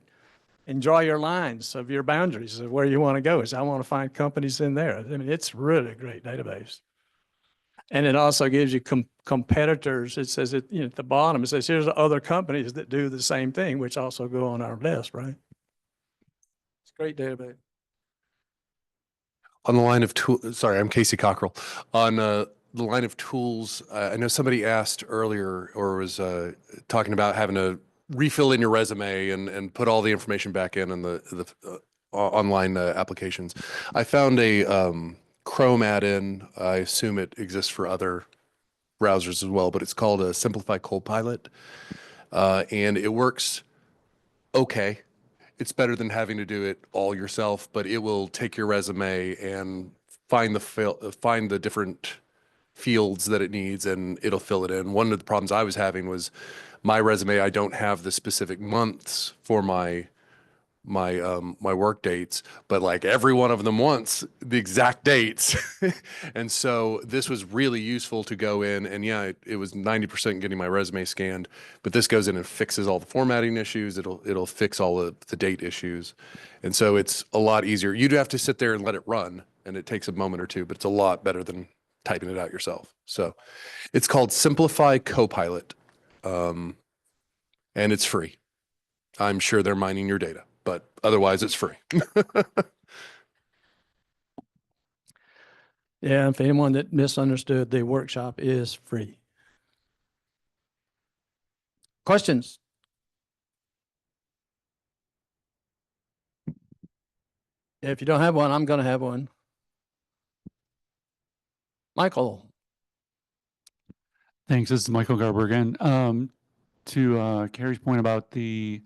and draw your lines of your boundaries of where you want to go. I want to find companies in there. I mean, it's really a great database. And it also gives you competitors. It says at the bottom, it says, here's other companies that do the same thing, which also go on our list, right? It's a great database. On the line of sorry, I'm Casey Cockrell. On the line of tools, I know somebody asked earlier, or was talking about having to refill in your resume and put all the information back in the online applications. I found a Chrome add-in. I assume it exists for other browsers as well, but it's called a Simplify Copilot, and it works okay. It's better than having to do it all yourself, but it will take your resume and find the different fields that it needs, and it'll fill it in. One of the problems I was having was my resume. I don't have the specific months for my work dates, but like every one of them wants the exact dates. And so this was really useful to go in, and yeah, it was 90% getting my resume scanned, but this goes in and fixes all the formatting issues. It'll fix all of the date issues. And so it's a lot easier. You'd have to sit there and let it run, and it takes a moment or two, but it's a lot better than typing it out yourself. So it's called Simplify Copilot, and it's free. I'm sure they're mining your data, but otherwise it's free. Yeah, if anyone that misunderstood, the workshop is free. Questions? If you don't have one, I'm going to have one. Michael. Thanks. This is Michael Garber again. To Carrie's point about the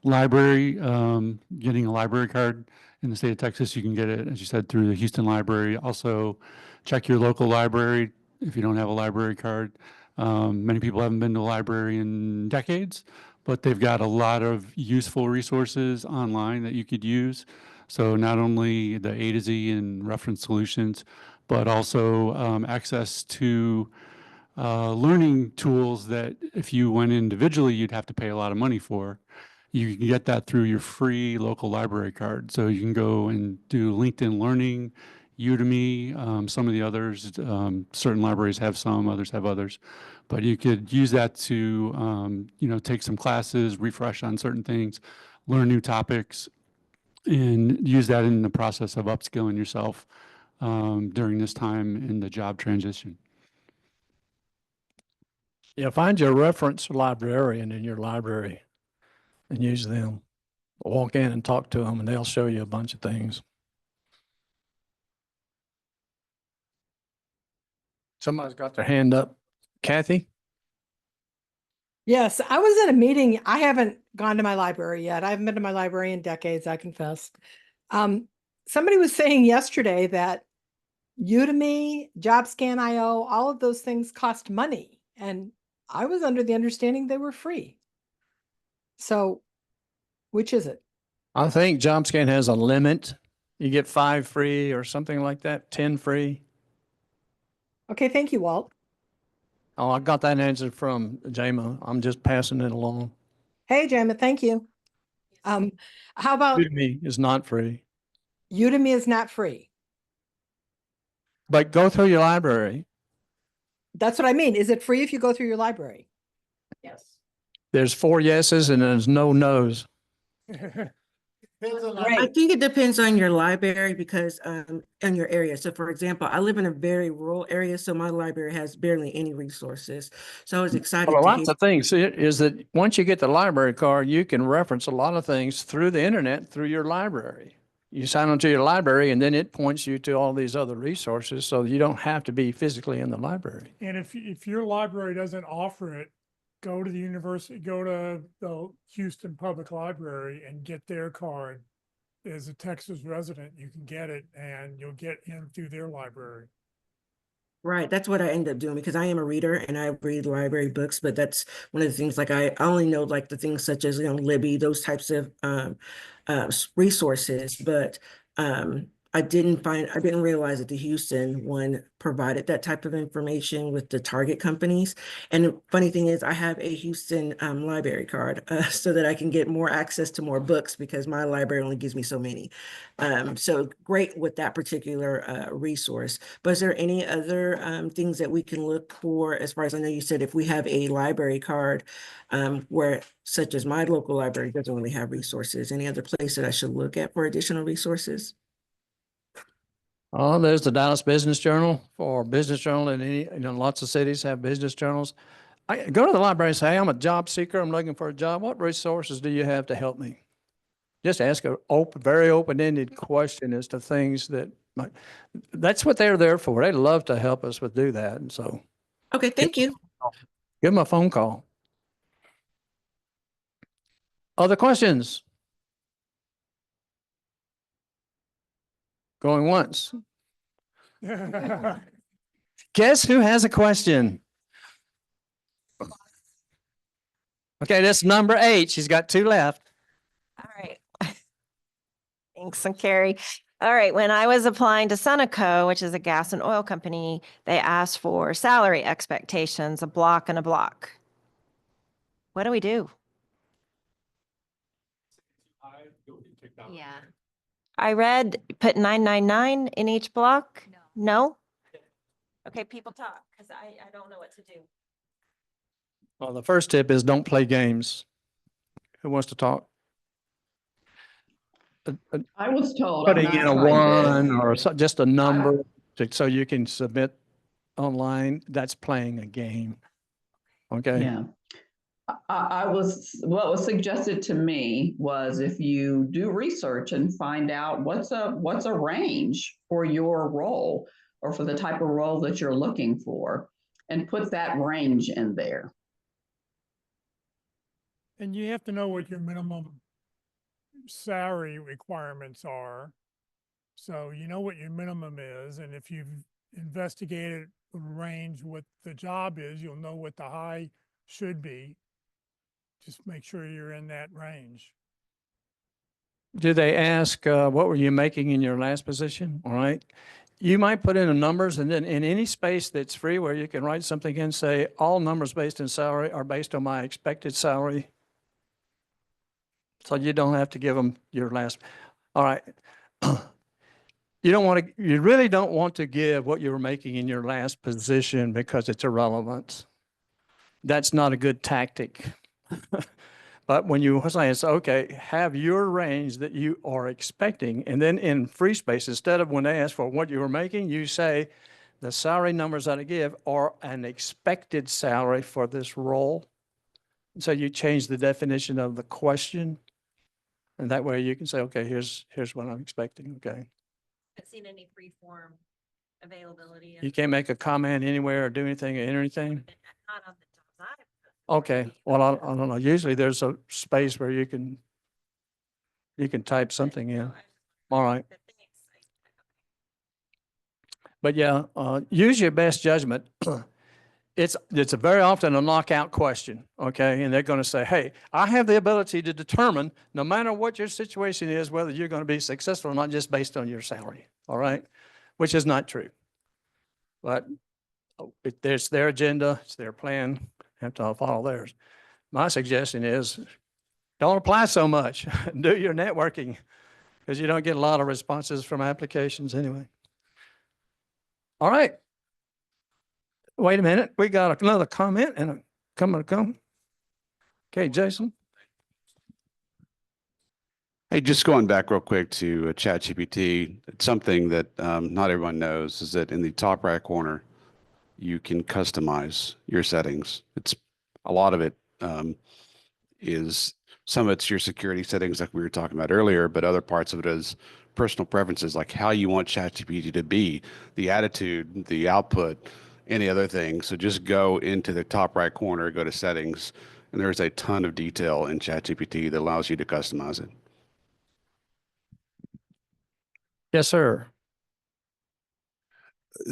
library, getting a library card in the state of Texas, you can get it, as you said, through the Houston Library. Also, check your local library if you don't have a library card. Many people haven't been to a library in decades, but they've got a lot of useful resources online that you could use. So not only the A to Z and reference solutions, but also access to learning tools that if you went individually, you'd have to pay a lot of money for. You can get that through your free local library card. So you can go and do LinkedIn Learning, Udemy, some of the others. Certain libraries have some, others have others. But you could use that to, take some classes, refresh on certain things, learn new topics, and use that in the process of upskilling yourself during this time in the job transition. Yeah, find your reference librarian in your library and use them. Walk in and talk to them, and they'll show you a bunch of things. Somebody's got their hand up. Kathy? Yes, I was at a meeting. I haven't gone to my library yet. I haven't been to my library in decades, I confess. Somebody was saying yesterday that Udemy, JobScan.io, all of those things cost money. And I was under the understanding they were free. So which is it? I think JobScan has a limit. You get 5 free or something like that, 10 free. Okay, thank you, Walt. Oh, I got that answer from Jama. I'm just passing it along. Hey, Jamie, thank you. How about Udemy is not free. Udemy is not free? But go through your library. That's what I mean. Is it free if you go through your library? Yes. There's 4 yeses and there's no nos. I think it depends on your library because in your area. So for example, I live in a very rural area, so my library has barely any resources. So I was excited Well, to lots hear. of things is that once you get the library card, you can reference a lot of things through the internet, through your library. You sign onto your library and then it points you to all these other resources. So you don't have to be physically in the library. And if your library doesn't offer it, go to the university, go to the Houston Public Library and get their card. As a Texas resident, you can get it and you'll get in through their library. Right, that's what I end up doing because I am a reader and I read library books, but that's one of the things like I only know like the things such as, Libby, those types of resources, but I didn't realize that the Houston one provided that type of information with the target companies. And the funny thing is I have a Houston library card so that I can get more access to more books because my library only gives me so many. So great with that particular resource. But is there any other things that we can look for as far as I know you said if we have a library card where such as my local library doesn't really have resources, any other place that I should look at for additional resources? Oh, there's the Dallas Business Journal for business journal and lots of cities have business journals. I go to the library and say, hey, I'm a job seeker. I'm looking for a job. What resources do you have to help me? Just ask a very open-ended question as to things that that's what they're there for. They love to help us do that. And so. Okay, thank you. Give them a phone call. Other questions? Going once. Guess who has a question? Okay, that's number 8. She's got 2 left. All right. Thanks, and Carrie. All right. When I was applying to Sunoco, which is a gas and oil company, they asked for salary expectations, a block and a block. What do we do? Yeah. I read put 999 in each block. No? Okay, people talk because I don't know what to do. Well, the first tip is don't play games. Who wants to talk? I was told I'm Putting not in a trying 1 or just a number so you can submit online, that's playing a game. Okay. Yeah. What was suggested to me was if you do research and find out what's a range for your role or for the type of role that you're looking for and put that range in there. And you have to know what your minimum salary requirements are. So you know what your minimum is, and if you've investigated the range what the job is, you'll know what the high should be. Just make sure you're in that range. Do they ask, what were you making in your last position? All right. You might put in the numbers and then in any space that's free where you can write something in, say, all numbers based in salary are based on my expected salary. So you don't have to give them your last. All right. You really don't want to give what you were making in your last position because it's irrelevant. That's not a good tactic. But when you say it's okay, have your range that you are expecting. And then in free space, instead of when they ask for what you were making, you say the salary numbers that I give are an expected salary for this role. So you change the definition of the question. And that way you can say, okay, here's what I'm expecting. Okay. I've seen any free form availability. You can't make a comment anywhere or do anything or enter anything. Not on the jobs I've. Okay. Well, I don't know. Usually there's a space where you can type something in. All right. But yeah, use your best judgment. It's a very often a knockout question, okay? And they're going to say, hey, I have the ability to determine, no matter what your situation is, whether you're going to be successful or not, just based on your salary, all right? Which is not true. But it's their agenda, it's their plan, have to follow theirs. My suggestion is don't apply so much. Do your networking, because you don't get a lot of responses from applications anyway. All right. Wait a minute. We got another comment and a come. Okay, Jason. Hey, just going back real quick to ChatGPT, it's something that not everyone knows is that in the top right corner, you can customize your settings. It's a lot of it is some of it's your security settings like we were talking about earlier, but other parts of it is personal preferences, like how you want ChatGPT to be, the attitude, the output, any other thing. So just go into the top right corner, go to settings, and there's a ton of detail in ChatGPT that allows you to customize it. Yes, sir.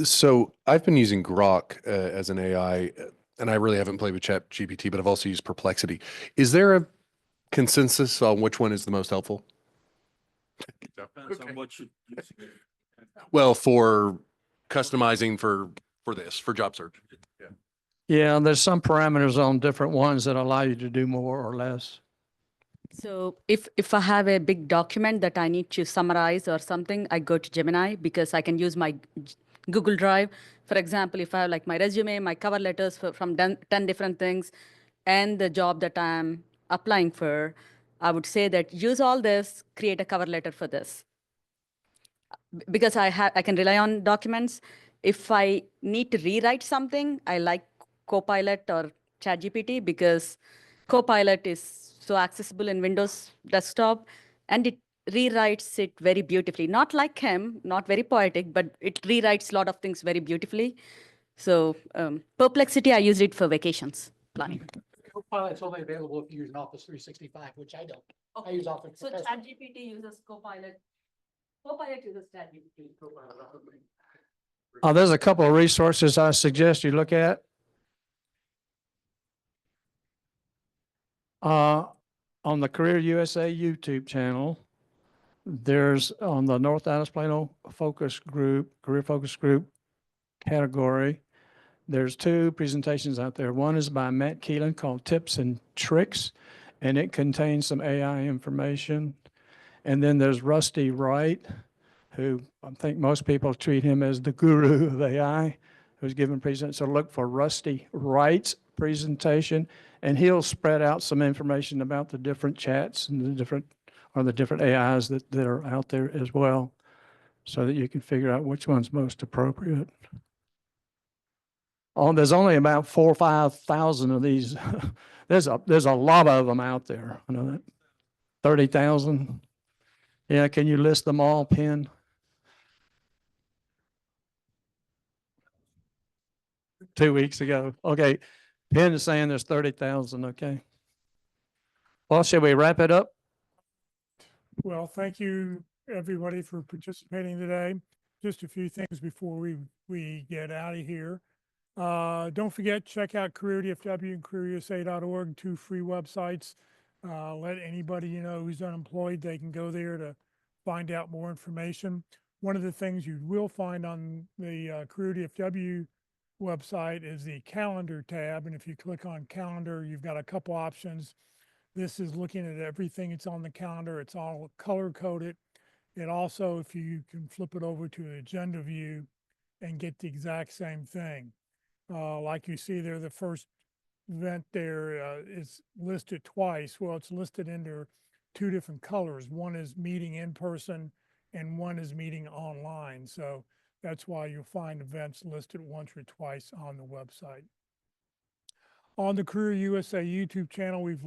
So I've been using Grok as an AI, and I really haven't played with ChatGPT, but I've also used Perplexity. Is there a consensus on which one is the most helpful? Depends on what you. Well, for customizing for job search. Yeah. Yeah, there's some parameters on different ones that allow you to do more or less. So if I have a big document that I need to summarize or something, I go to Gemini because I can use my Google Drive. For example, if I have like my resume, my cover letters from 10 different things, and the job that I'm applying for, I would say that use all this, create a cover letter for this. Because I can rely on documents. If I need to rewrite something, I like Copilot or ChatGPT because Copilot is so accessible in Windows desktop, and it rewrites it very beautifully. Not like him, not very poetic, but it rewrites a lot of things very beautifully. So Perplexity, I used it for vacations planning. Copilot's only available if you use an Office 365, which I don't. I use Office. So ChatGPT uses Copilot. Copilot uses ChatGPT. There's a couple of resources I suggest you look at. On the Career USA YouTube channel, there's on the North Dallas Plano Focus Group, Career Focus Group category, there's two presentations out there. One is by Matt Keelan called Tips and Tricks, and it contains some AI information. And then there's Rusty Wright, who I think most people treat him as the guru of AI, who's given presentation. So look for Rusty Wright's presentation, and he'll spread out some information about the different chats and the different AIs that are out there as well, so that you can figure out which one's most appropriate. There's only about 4,000 or 5,000 of these. There's a lot of them out there. I know that. 30,000. Yeah, can you list them all, Penn? Two weeks ago. Okay. Penn is saying there's 30,000. Okay. Well, shall we wrap it up? Well, thank you, everybody, for participating today. Just a few things before we get out of here. Don't forget, check out Career DFW and CareerUSA.org, two free websites. Let anybody you know who's unemployed, they can go there to find out more information. One of the things you will find on the Career DFW website is the calendar tab. And if you click on calendar, you've got a couple options. This is looking at everything that's on the calendar. It's all color coded. It also, if you can flip it over to agenda view and get the exact same thing. Like you see there, the first event there is listed twice. Well, it's listed under two different colors. One is meeting in person and one is meeting online. So that's why you'll find events listed once or twice on the website. On the Career USA YouTube channel, we've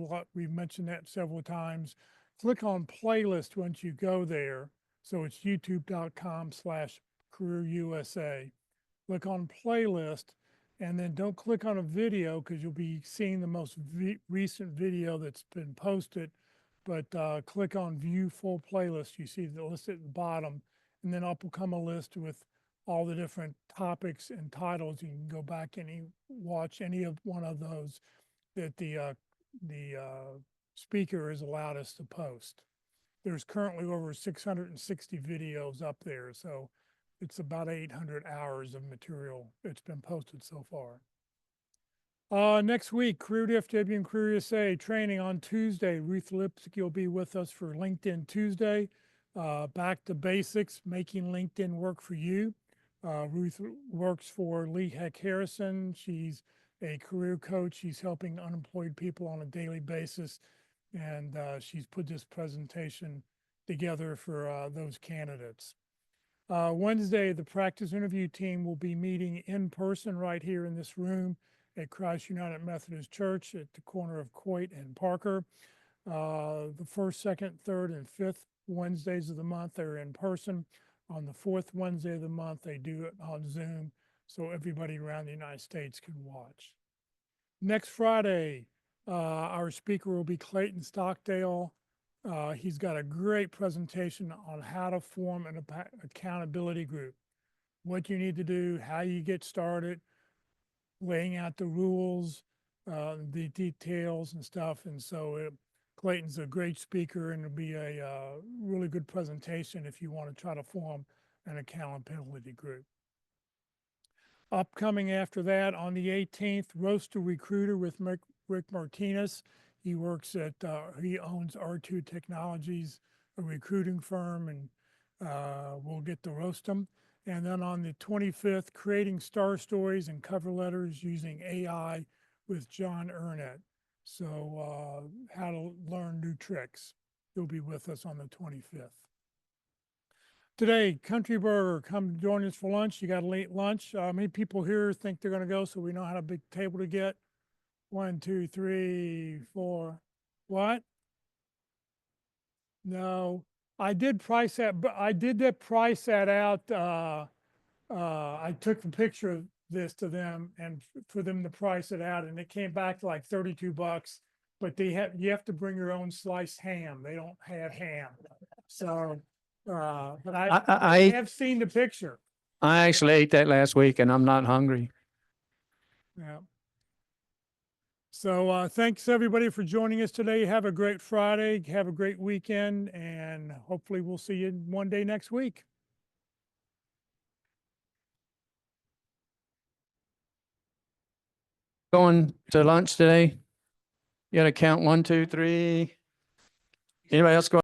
mentioned that several times. Click on playlist once you go there. So it's youtube.com/CareerUSA. Click on playlist, and then don't click on a video because you'll be seeing the most recent video that's been posted. But click on view full playlist. You see the list at the bottom, and then up will come a list with all the different topics and titles. You can go back and watch any of one of those that the speaker has allowed us to post. There's currently over 660 videos up there, so it's about 800 hours of material that's been posted so far. Next week, Career DFW and Career USA training on Tuesday. Ruth Lipsky will be with us for LinkedIn Tuesday. Back to basics, making LinkedIn work for you. Ruth works for Lee Heck Harrison. She's a career coach. She's helping unemployed people on a daily basis. And she's put this presentation together for those candidates. Wednesday, the practice interview team will be meeting in person right here in this room at Christ United Methodist Church at the corner of Coit and Parker. The first, second, third, and fifth Wednesdays of the month, they're in person. On the fourth Wednesday of the month, they do it on Zoom, so everybody around the United States can watch. Next Friday, our speaker will be Clayton Stockdale. He's got a great presentation on how to form an accountability group, what you need to do, how you get started, laying out the rules, the details and stuff. And so Clayton's a great speaker, and it'll be a really good presentation if you want to try to form an accountability group. Upcoming after that, on the 18th, Roast to Recruiter with Rick Martinez. He works at, he owns R2 Technologies, a recruiting firm, and we'll get to roast him. And then on the 25th, Creating Star Stories and Cover Letters Using AI with John Ernett. So how to learn new tricks. He'll be with us on the 25th. Today, Country Burger, come join us for lunch. You got a late lunch. Many people here think they're going to go, so we know how big table to get. 1, 2, 3, 4. What? No, I did price that, but I did that price that out. I took the picture of this to them and for them to price it out, and it came back to like $32. But you have to bring your own sliced ham. They don't have ham, so. But I have seen the picture. I actually ate that last week and I'm not hungry. Yeah. So thanks everybody for joining us today. Have a great Friday. Have a great weekend, and hopefully we'll see you one day next week. Going to lunch today? You got to count 1, 2, 3. Anybody else going?